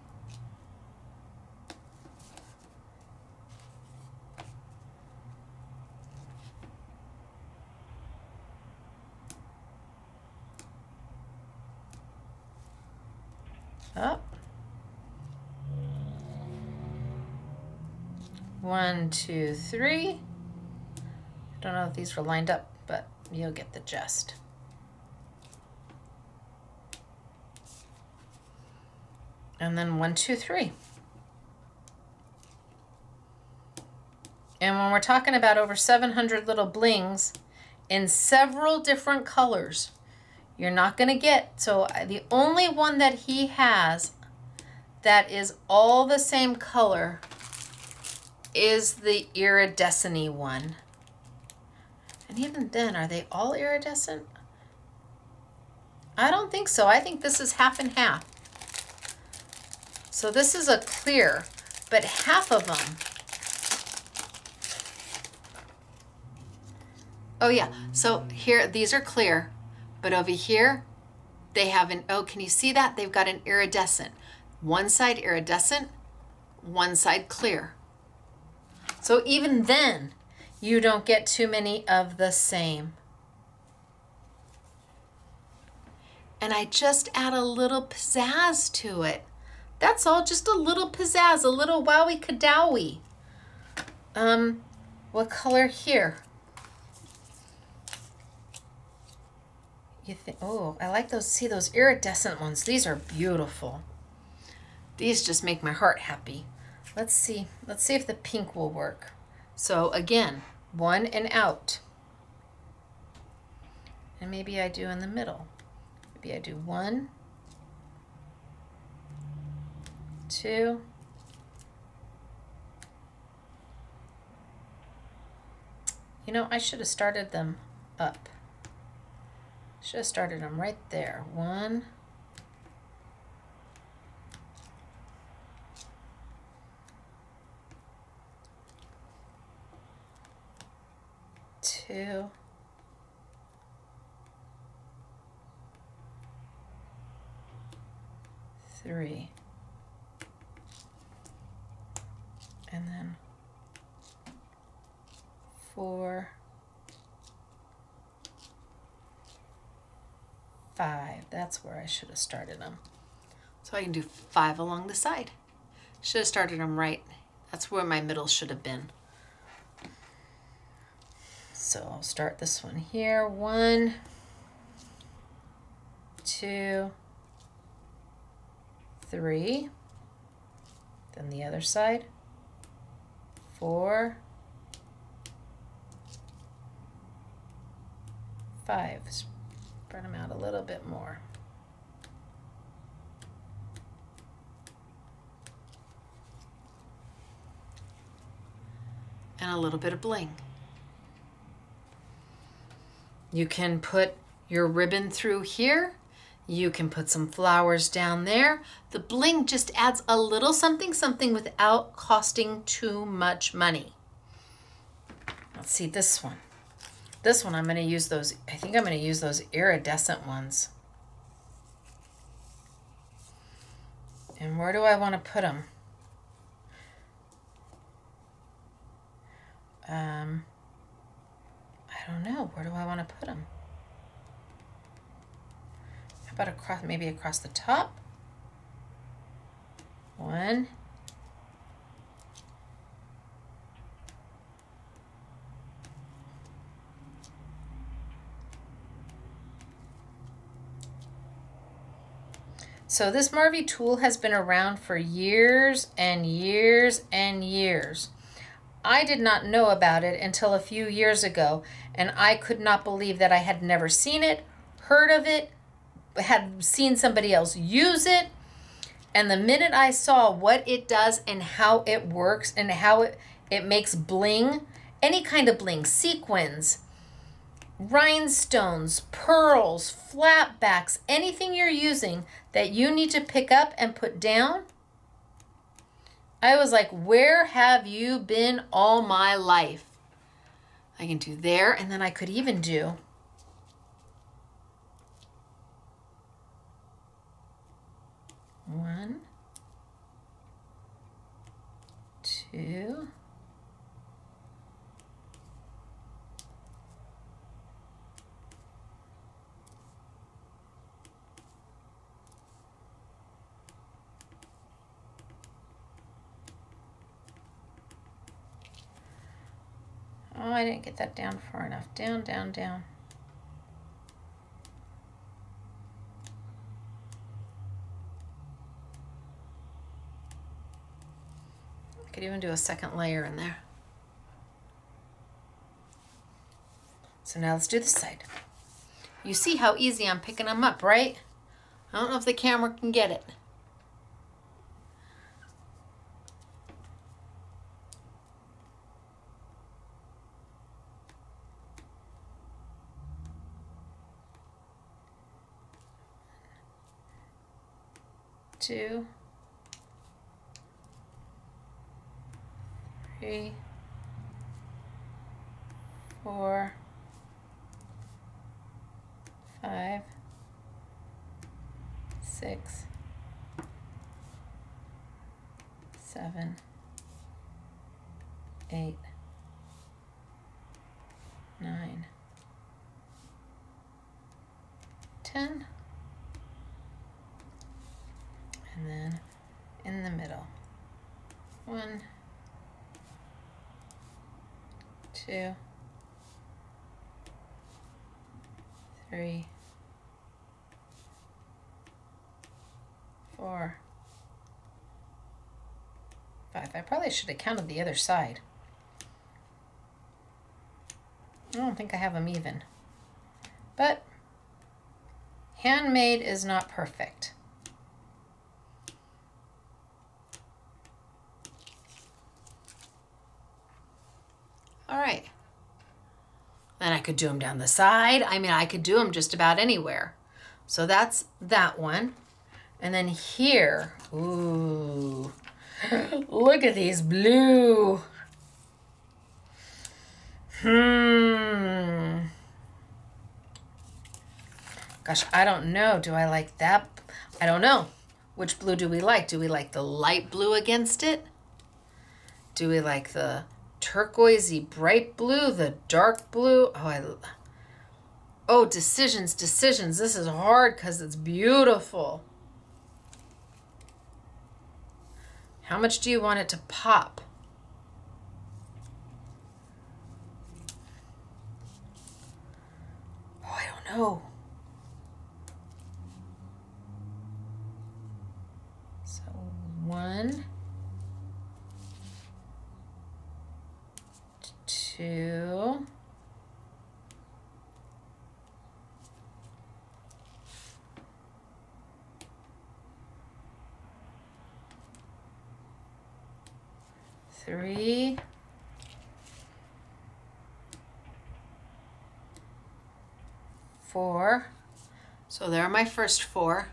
Up. 1, 2, 3. Don't know if these were lined up, but you'll get the gist. And then 1, 2, 3. And when we're talking about over 700 little blings in several different colors, you're not going to get, so the only one that he has that is all the same color is the iridescent-y one. And even then, are they all iridescent? I don't think so. I think this is half and half. So this is a clear, but half of them. Oh yeah, so here, these are clear, but over here, they have an, oh, can you see that? They've got an iridescent. One side iridescent, one side clear. So even then, you don't get too many of the same. And I just add a little pizzazz to it. That's all, just a little pizzazz, a little wowie kadowie. What color here? You think, oh, I like those, see those iridescent ones. These are beautiful. These just make my heart happy. Let's see if the pink will work. So again, 1 and out. And maybe I do in the middle. Maybe I do 1, 2, you know, I should have started them up. Should have started them right there. 1, 2, 3, and then 4, 5. That's where I should have started them. So I can do 5 along the side. Should have started them right. That's where my middle should have been. So I'll start this one here. 1, 2, 3. Then the other side. 4, 5. Spread them out a little bit more. And a little bit of bling. You can put your ribbon through here. You can put some flowers down there. The bling just adds a little something something without costing too much money. Let's see this one. This one I'm going to use those, I think I'm going to use those iridescent ones. And where do I want to put them? I don't know. Where do I want to put them? How about across, maybe across the top? 1. So this Marvy tool has been around for years and years and years. I did not know about it until a few years ago, and I could not believe that I had never seen it, heard of it, had seen somebody else use it. And the minute I saw what it does and how it works and how it makes bling, any kind of bling, sequins, rhinestones, pearls, flatbacks, anything you're using that you need to pick up and put down, I was like, where have you been all my life? I can do there, and then I could even do one, two, oh, I didn't get that down far enough. Down, down, down. I could even do a second layer in there. So now let's do this side. You see how easy I'm picking them up, right? I don't know if the camera can get it. Two, three, four, 5, 6, 7, 8, 9, 10, and then in the middle, 1, 2, 3, 4, 5. I probably should have counted the other side. I don't think I have them even. But handmade is not perfect. All right. Then I could do them down the side. I mean, I could do them just about anywhere. So that's that one. And then here, ooh, look at these blue. Gosh, I don't know. Do I like that? I don't know. Which blue do we like? Do we like the light blue against it? Do we like the turquoisey bright blue, the dark blue? Oh, decisions. This is hard because it's beautiful. How much do you want it to pop? Oh, I don't know. So 1, 2, 3, 4. So there are my first 4.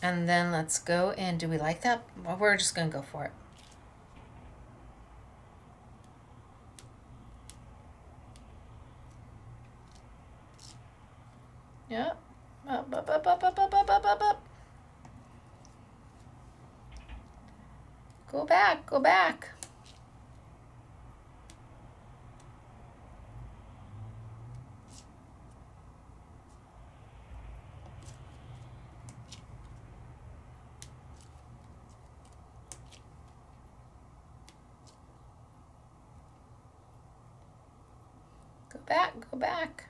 And then let's go and do we like that? Well, we're just going to go for it. Yep. Up, up, up, up, up, up, up, up, up, up. Go back, go back. Go back, go back.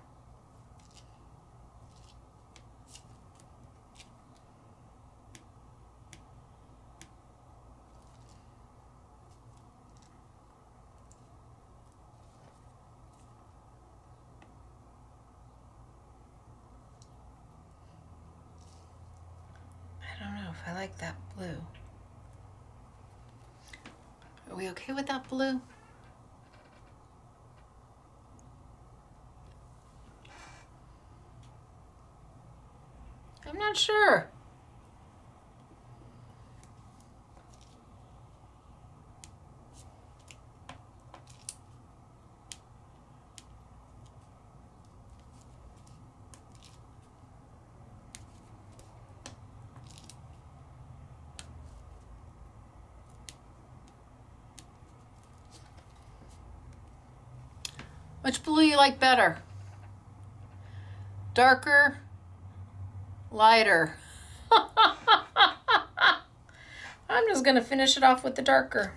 know if I like that blue. Are we okay with that blue? I'm not sure. Which blue you like better? Darker, lighter? I'm just gonna finish it off with the darker.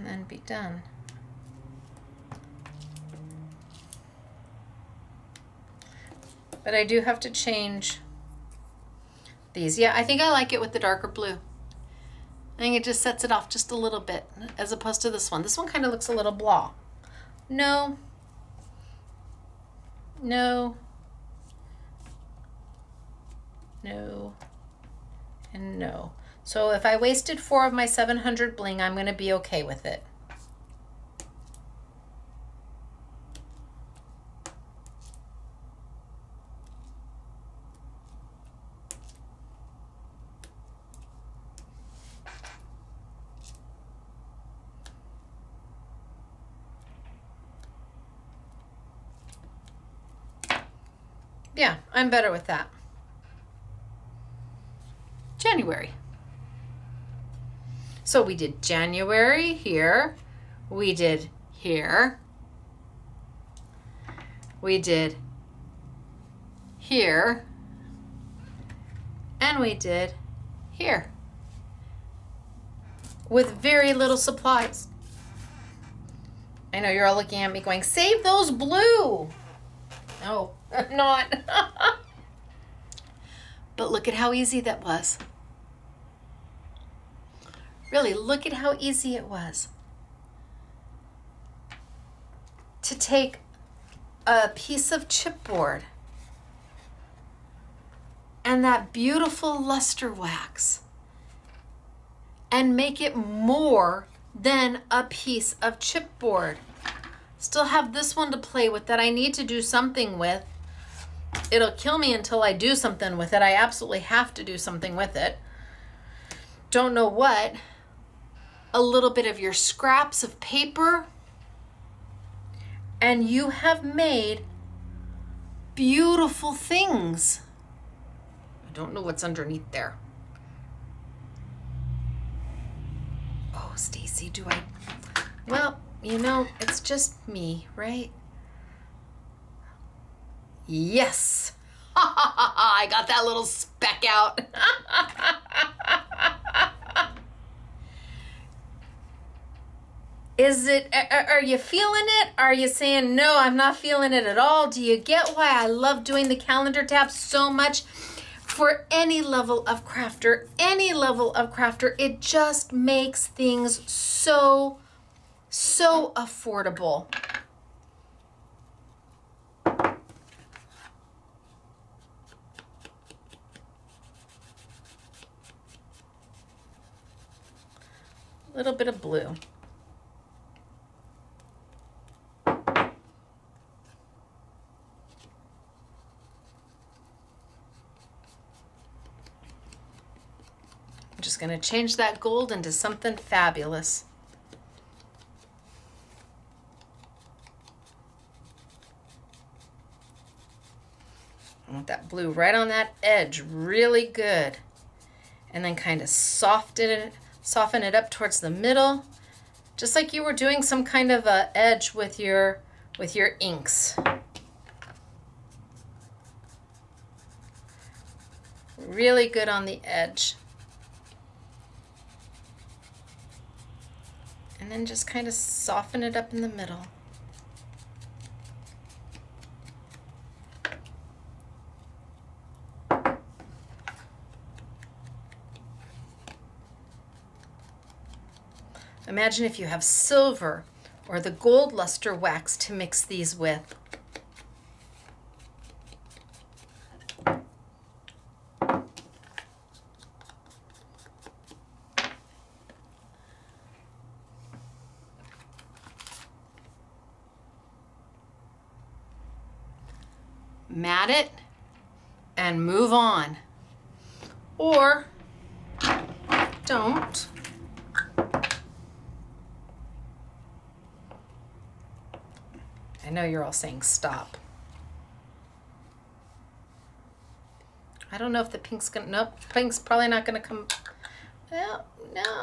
And be done. But I do have to change these. Yeah, I think I like it with the darker blue. I think it just sets it off just a little bit as opposed to this one. This one kind of looks a little blah. No. No. No. And no. So if I wasted 4 of my 700 bling, I'm going to be okay with it. Yeah, I'm better with that. January. So we did January here, we did here, we did here, and we did here with very little supplies. I know you're all looking at me going, save those blue. No, I'm not. But look at how easy that was. Really, look at how easy it was to take a piece of chipboard and that beautiful luster wax and make it more than a piece of chipboard. Still have this one to play with that I need to do something with. It'll kill me until I do something with it. I absolutely have to do something with it. Don't know what. A little bit of your scraps of paper, and you have made beautiful things. I don't know what's underneath there. Oh, Stacy, do I? Well, you know, it's just me, right? Yes. I got that little speck out. Is it, are you feeling it? Are you saying, no, I'm not feeling it at all? Do you get why I love doing the calendar tab so much? For any level of crafter, it just makes things so affordable. A little bit of blue. I'm just going to change that gold into something fabulous. I want that blue right on that edge, really good. And then kind of soften it up towards the middle, just like you were doing some kind of a edge with your inks. Really good on the edge. And then just kind of soften it up in the middle. Imagine if you have silver or the gold luster wax to mix these with. Mat it and move on. Or don't. I know you're all saying stop. I don't know if the pink's gonna, nope, pink's probably not gonna come. Well, no,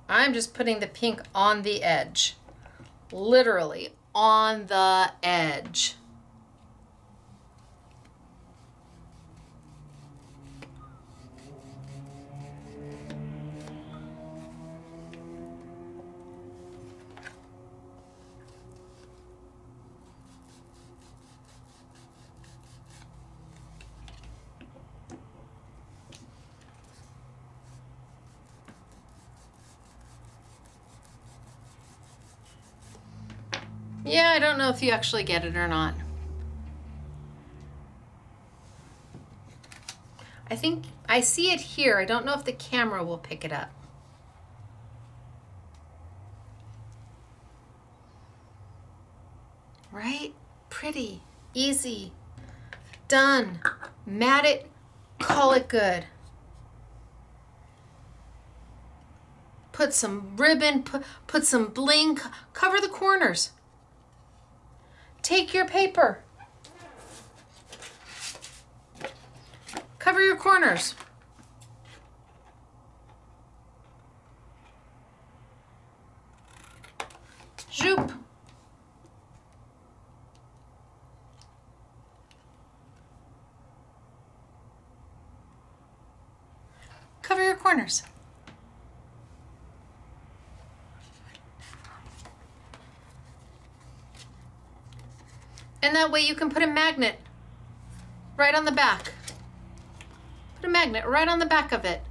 I'm just putting the pink on the edge, literally on the edge. Yeah, I don't know if you actually get it or not. I think I see it here. I don't know if the camera will pick it up. Right? Pretty, easy, done. Mat it, call it good. Put some ribbon, put some bling, cover the corners. Take your paper. Cover your corners. Zoop. Cover your corners. And that way you can put a magnet right on the back. Put a magnet right on the back of it.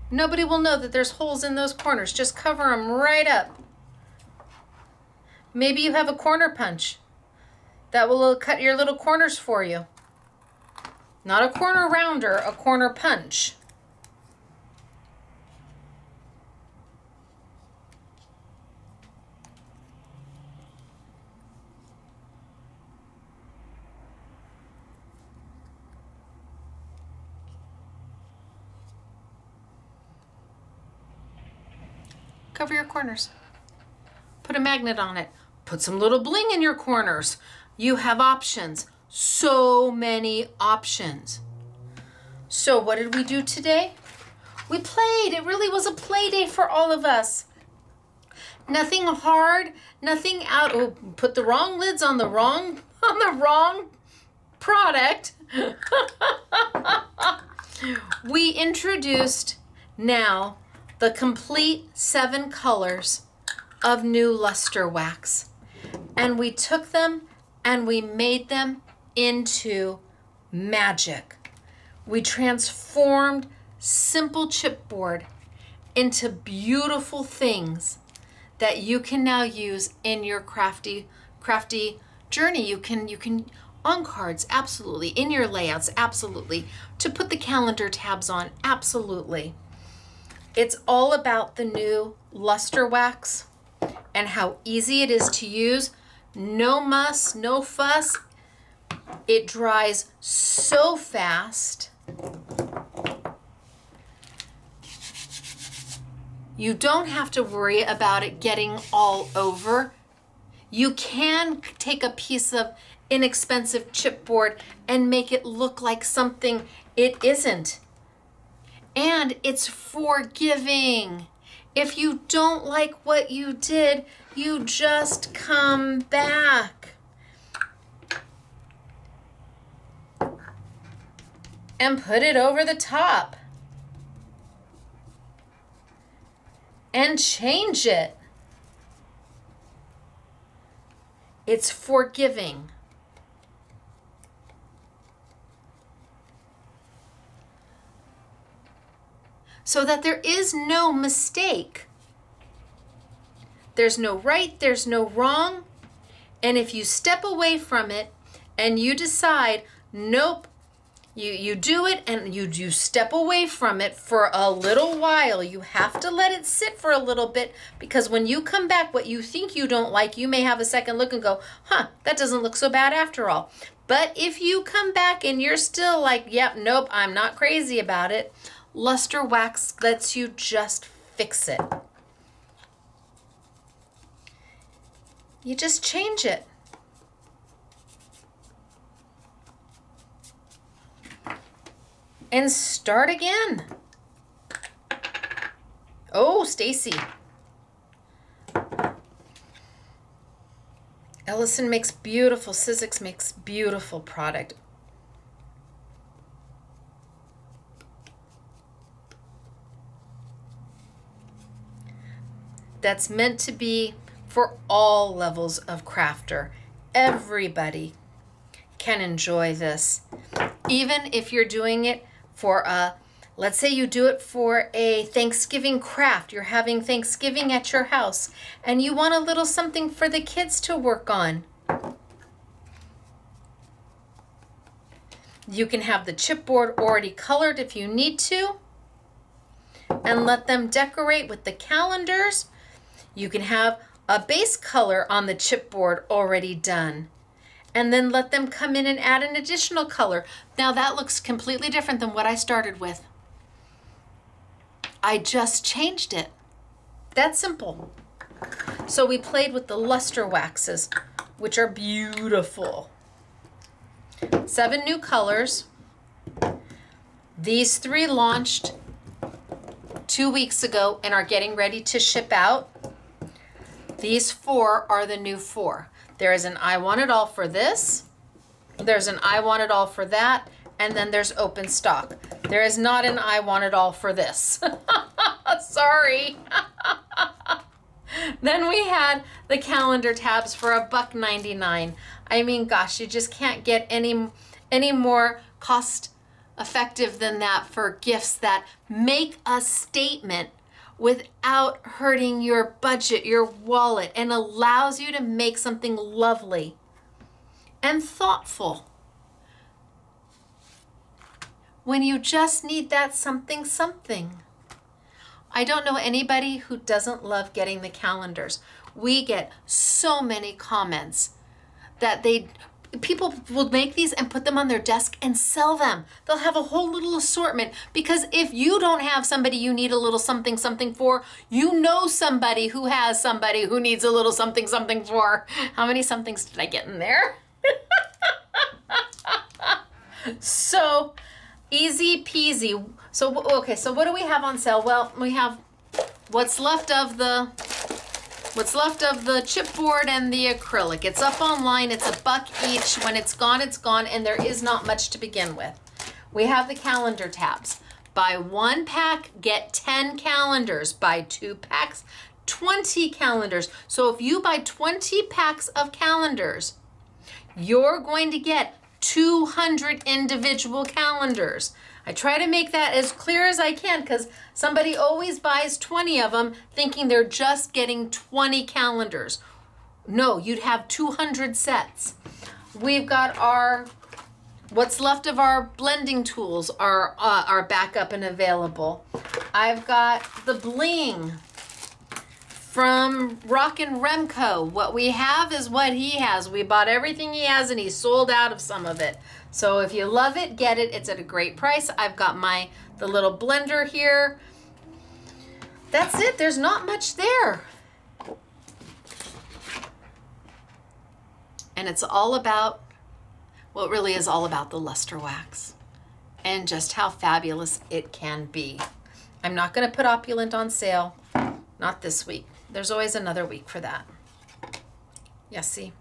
Nobody will know that there's holes in those corners. Just cover them right up. Maybe you have a corner punch that will cut your little corners for you. Not a corner rounder, a corner punch. Cover your corners. Put a magnet on it. Put some little bling in your corners. You have options. So many options. So what did we do today? We played. It really was a play day for all of us. Nothing hard, nothing out. Oh, put the wrong lids on the wrong product. We introduced now the complete 7 colors of new luster wax. And we took them and we made them into magic. We transformed simple chipboard into beautiful things that you can now use in your crafty journey. You can on cards, absolutely. In your layouts, absolutely. To put the calendar tabs on, absolutely. It's all about the new luster wax and how easy it is to use. No muss, no fuss. It dries so fast. You don't have to worry about it getting all over. You can take a piece of inexpensive chipboard and make it look like something it isn't. And it's forgiving. If you don't like what you did, you just come back. and put it over the top and change it. It's forgiving. So that there is no mistake. There's no right, there's no wrong. And if you step away from it and you decide, nope, you do it and you step away from it for a little while. You have to let it sit for a little bit, because when you come back, what you think you don't like, you may have a second look and go, that doesn't look so bad after all. But if you come back and you're still like, yep, nope, I'm not crazy about it, luster wax lets you just fix it. You just change it. And start again. Oh, Stacy. Ellison makes beautiful, Sizzix makes beautiful product. That's meant to be for all levels of crafter. Everybody can enjoy this. Even if you're doing it for let's say you do it for a Thanksgiving craft. You're having Thanksgiving at your house and you want a little something for the kids to work on. You can have the chipboard already colored if you need to, and let them decorate with the calendars. You can have a base color on the chipboard already done, and then let them come in and add an additional color. Now that looks completely different than what I started with. I just changed it. That's simple. So we played with the luster waxes, which are beautiful. 7 new colors. These 3 launched 2 weeks ago and are getting ready to ship out. These 4 are the new 4. There is an I Want It All for this, there's an I Want It All for that, and then there's open stock. There is not an I Want It All for this. Sorry. Then we had the calendar tabs for $1.99. I mean, gosh, you just can't get any more cost effective than that for gifts that make a statement without hurting your budget, your wallet, and allows you to make something lovely and thoughtful when you just need that something. I don't know anybody who doesn't love getting the calendars. We get so many comments that people will make these and put them on their desk and sell them. They'll have a whole little assortment, because if you don't have somebody you need a little something for, you know somebody who has somebody who needs a little something for. How many somethings did I get in there? So easy peasy. So what do we have on sale? Well, we have what's left of the chipboard and the acrylic. It's up online. It's $1 each. When it's gone, and there is not much to begin with. We have the calendar tabs. Buy 1 pack, get 10 calendars. Buy 2 packs, 20 calendars. So if you buy 20 packs of calendars, you're going to get 200 individual calendars. I try to make that as clear as I can, because somebody always buys 20 of them thinking they're just getting 20 calendars. No, you'd have 200 sets. We've got what's left of our blending tools are back up and available. I've got the bling from Rock and Remco. What we have is what he has. We bought everything he has and he sold out of some of it. So if you love it, get it. It's at a great price. I've got the little blender here. That's it. There's not much there. And it's all about, well, it really is all about the luster wax and just how fabulous it can be. I'm not going to put Opulent on sale. Not this week. There's always another week for that. Yeah, see,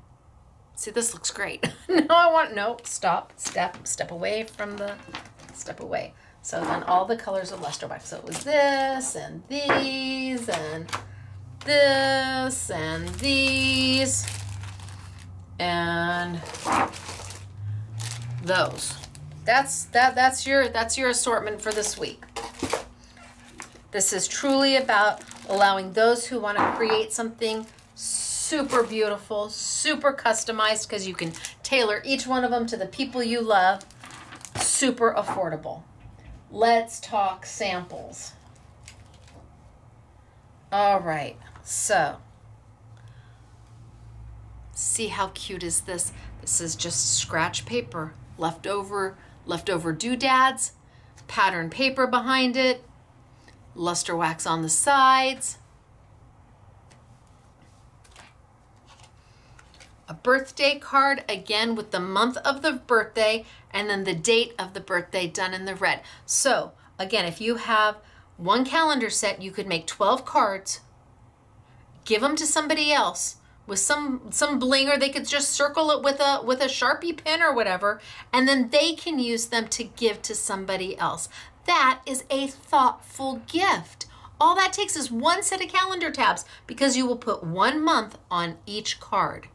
this looks great. No, step away from the step away. So then all the colors of luster wax. So it was this and these and this and these and those. That's your assortment for this week. This is truly about allowing those who want to create something super beautiful, super customized, because you can tailor each one of them to the people you love, super affordable. Let's talk samples. All right, so see how cute is this? This is just scratch paper, leftover doodads, pattern paper behind it, luster wax on the sides, a birthday card, again with the month of the birthday and then the date of the birthday done in the red. So again, if you have one calendar set, you could make 12 cards, give them to somebody else with some bling, or they could just circle it with a Sharpie pen or whatever, and then they can use them to give to somebody else. That is a thoughtful gift. All that takes is one set of calendar tabs, because you will put 1 month on each card.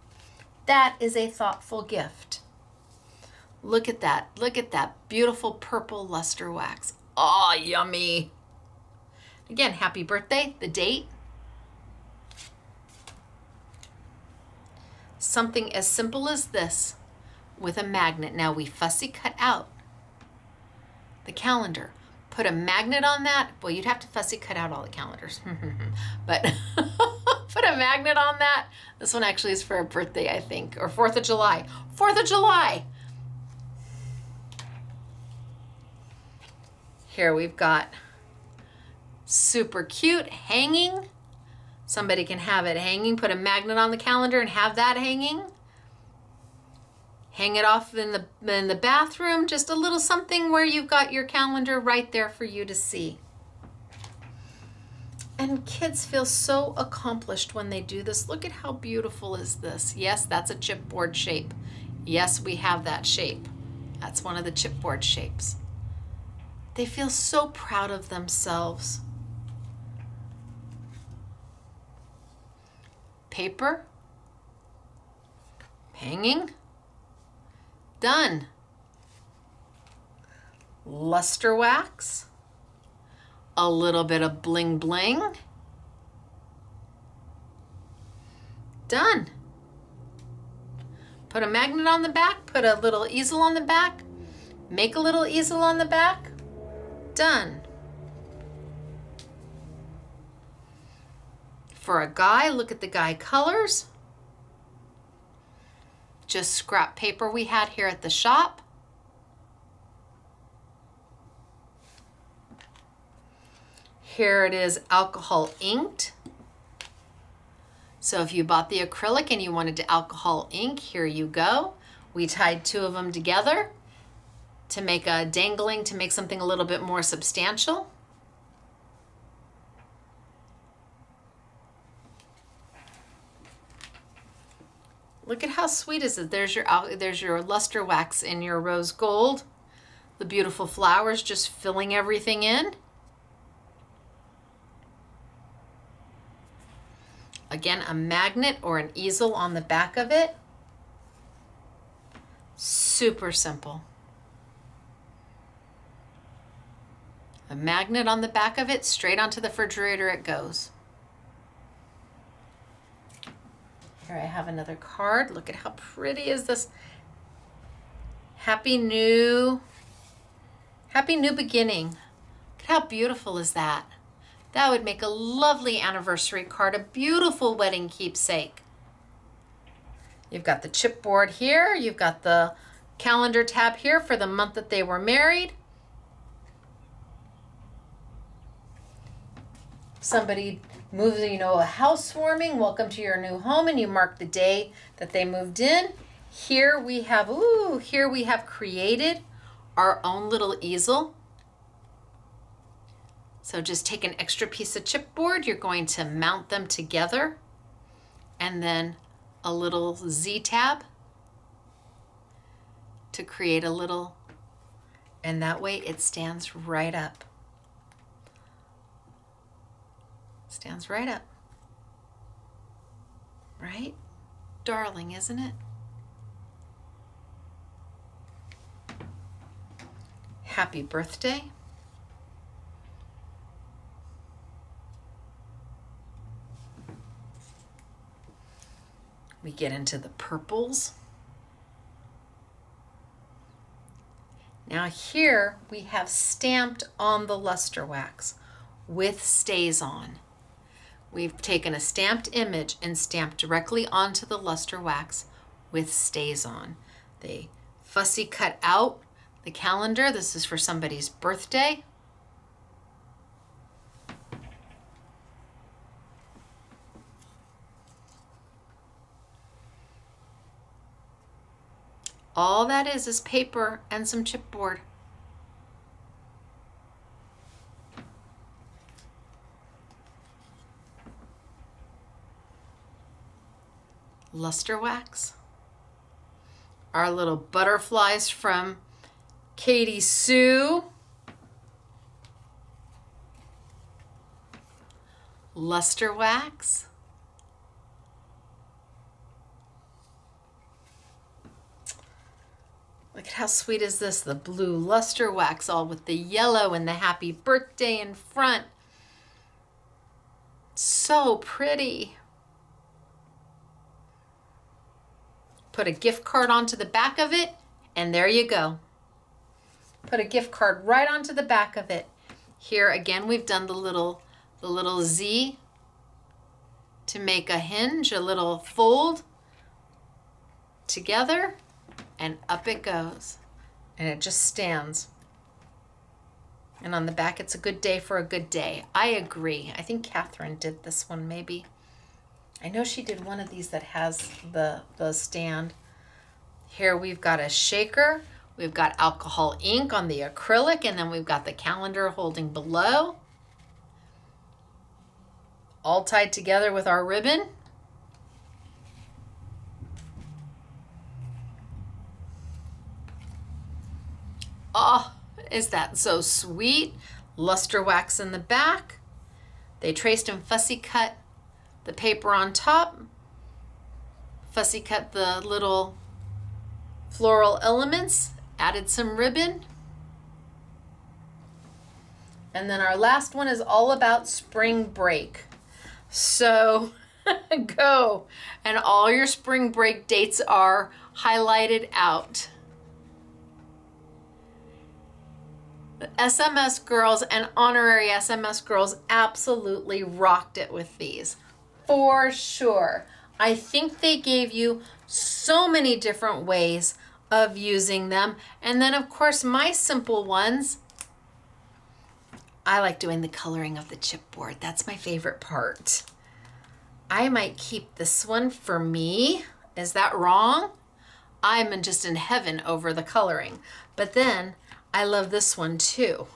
That is a thoughtful gift. Look at that. Look at that beautiful purple luster wax. Oh, yummy. Again, happy birthday, the date. Something as simple as this with a magnet. Now we fussy cut out the calendar. Put a magnet on that. Well, you'd have to fussy cut out all the calendars. But put a magnet on that. This one actually is for a birthday, I think, or 4th of July. 4th of July. Here we've got super cute hanging. Somebody can have it hanging, put a magnet on the calendar and have that hanging. Hang it off in the bathroom, just a little something where you've got your calendar right there for you to see. And kids feel so accomplished when they do this. Look at how beautiful is this. Yes, that's a chipboard shape. Yes, we have that shape. That's one of the chipboard shapes. They feel so proud of themselves. Paper, hanging, done. Luster wax, a little bit of bling bling, done. Put a magnet on the back, put a little easel on the back, make a little easel on the back, done. For a guy, look at the guy colors. Just scrap paper we had here at the shop. Here it is, alcohol inked. So if you bought the acrylic and you wanted to alcohol ink, here you go. We tied 2 of them together to make a dangling, to make something a little bit more substantial. Look at how sweet is it. There's your luster wax in your rose gold. The beautiful flowers just filling everything in. Again, a magnet or an easel on the back of it. Super simple. A magnet on the back of it, straight onto the refrigerator it goes. Here I have another card. Look at how pretty is this. Happy new beginning. Look at how beautiful is that. That would make a lovely anniversary card, a beautiful wedding keepsake. You've got the chipboard here. You've got the calendar tab here for the month that they were married. Somebody moves, a housewarming, welcome to your new home, and you mark the day that they moved in. Here we have created our own little easel. So just take an extra piece of chipboard, you're going to mount them together, and then a little Z tab to create a little And that way it stands right up. Stands right up. Right? Darling, isn't it? Happy birthday. We get into the purples. Now here we have stamped on the luster wax with stays on. We've taken a stamped image and stamped directly onto the luster wax with stays on. They fussy cut out the calendar. This is for somebody's birthday. All that is paper and some chipboard. Luster wax. Our little butterflies from Katie Sue. Luster wax. Look at how sweet is this? The blue luster wax all with the yellow and the happy birthday in front. So pretty. Put a gift card onto the back of it, and there you go. Put a gift card right onto the back of it. Here again, we've done the little Z to make a hinge, a little fold together, and up it goes. And it just stands. And on the back, it's a good day for a good day. I agree. I think Catherine did this one maybe. I know she did one of these that has the stand. Here we've got a shaker. We've got alcohol ink on the acrylic, and then we've got the calendar holding below. All tied together with our ribbon. Oh, is that so sweet? Luster wax in the back. They traced and fussy cut the paper on top, fussy cut the little floral elements, added some ribbon. And then our last one is all about spring break. So go, and all your spring break dates are highlighted out. The SMS girls and honorary SMS girls absolutely rocked it with these. For sure. I think they gave you so many different ways of using them. And then of course my simple ones, I like doing the coloring of the chipboard. That's my favorite part. I might keep this one for me. Is that wrong? I'm just in heaven over the coloring. But then I love this one too.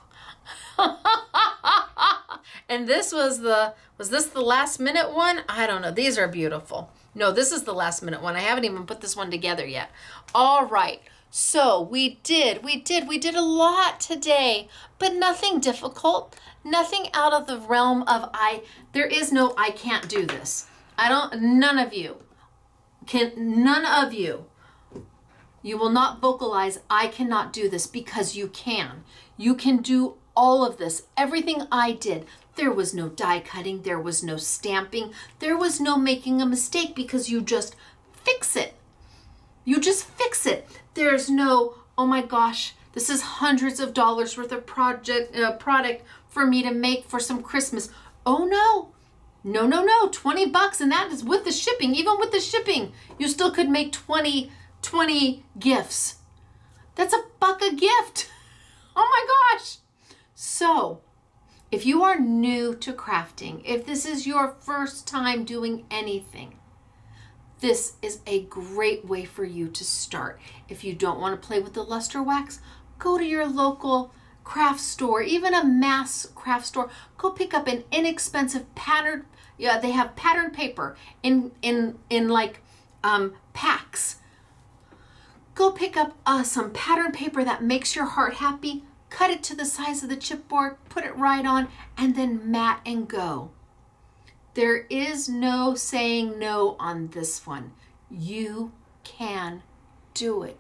And this was this the last minute one? I don't know. These are beautiful. No, this is the last minute one. I haven't even put this one together yet. All right. So we did a lot today, but nothing difficult, nothing out of the realm of there is no, I can't do this. None of you, you will not vocalize, I cannot do this, because you can. You can do all of this. Everything I did. There was no die cutting. There was no stamping. There was no making a mistake, because you just fix it. You just fix it. There's no, oh my gosh, this is hundreds of dollars worth of product for me to make for some Christmas. Oh no. No, 20 bucks, and that is with the shipping. Even with the shipping, you still could make 20 gifts. That's $1 a gift. Oh my gosh. So if you are new to crafting, if this is your first time doing anything, this is a great way for you to start. If you don't want to play with the luster wax, go to your local craft store, even a mass craft store. Go pick up an inexpensive pattern. Yeah, they have pattern paper in like packs. Go pick up some pattern paper that makes your heart happy, cut it to the size of the chipboard, put it right on, and then mat and go. There is no saying no on this one. You can do it.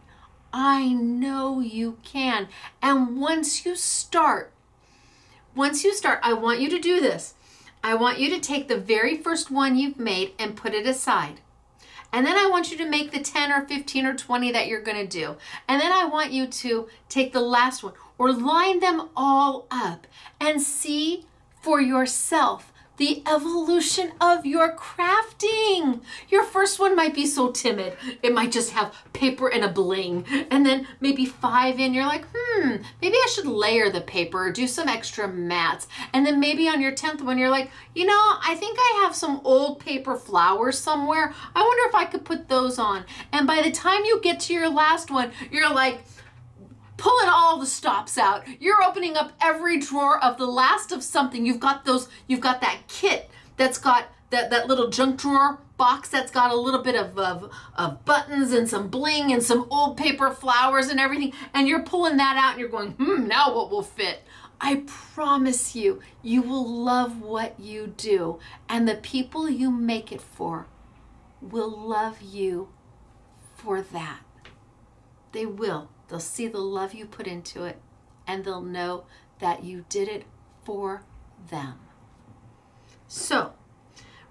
I know you can. And once you start, I want you to do this. I want you to take the very first one you've made and put it aside. And then I want you to make the 10 or 15 or 20 that you're going to do. And then I want you to take the last one or line them all up and see for yourself the evolution of your crafting. Your first one might be so timid. It might just have paper and a bling. And then maybe 5 in, you're like, maybe I should layer the paper or do some extra mats. And then maybe on your 10th one, you're like, you know, I think I have some old paper flowers somewhere. I wonder if I could put those on. And by the time you get to your last one, you're like, pulling all the stops out. You're opening up every drawer of the last of something. You've got that kit that's got that little junk drawer box that's got a little bit of buttons and some bling and some old paper flowers and everything. And you're pulling that out and you're going, now what will fit? I promise you, you will love what you do. And the people you make it for will love you for that. They will. They'll see the love you put into it, and they'll know that you did it for them. So,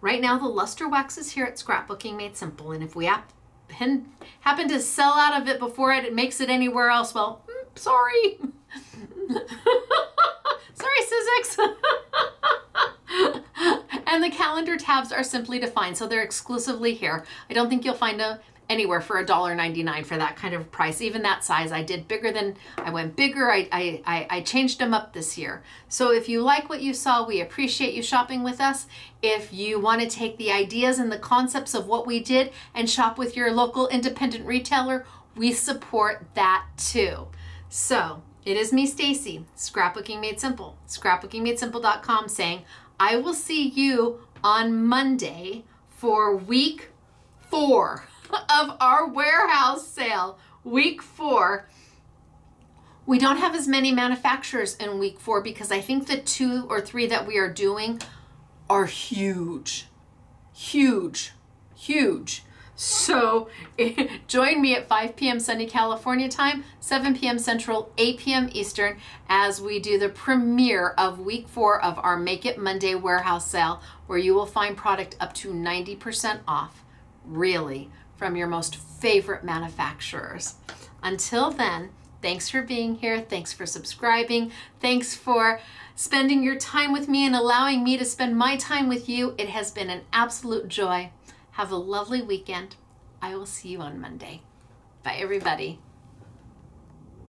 right now the luster wax is here at Scrapbooking Made Simple, and if we happen to sell out of it before it makes it anywhere else, well, sorry. Sorry, Sizzix. And the calendar tabs are simply defined, so they're exclusively here. I don't think you'll find anywhere for $1.99 for that kind of price. Even that size, I went bigger. I changed them up this year. So if you like what you saw, we appreciate you shopping with us. If you want to take the ideas and the concepts of what we did and shop with your local independent retailer, we support that too. So it is me, Stacy, Scrapbooking Made Simple, scrapbookingmadesimple.com, saying, I will see you on Monday for week 4 of our warehouse sale. Week 4. We don't have as many manufacturers in week 4 because I think the 2 or 3 that we are doing are huge. So join me at 5 p.m. sunny California time, 7 p.m. Central, 8 p.m. Eastern as we do the premiere of week 4 of our Make It Monday warehouse sale, where you will find product up to 90% off, really, from your most favorite manufacturers. Until then, thanks for being here. Thanks for subscribing. Thanks for spending your time with me and allowing me to spend my time with you. It has been an absolute joy. Have a lovely weekend. I will see you on Monday. Bye, everybody.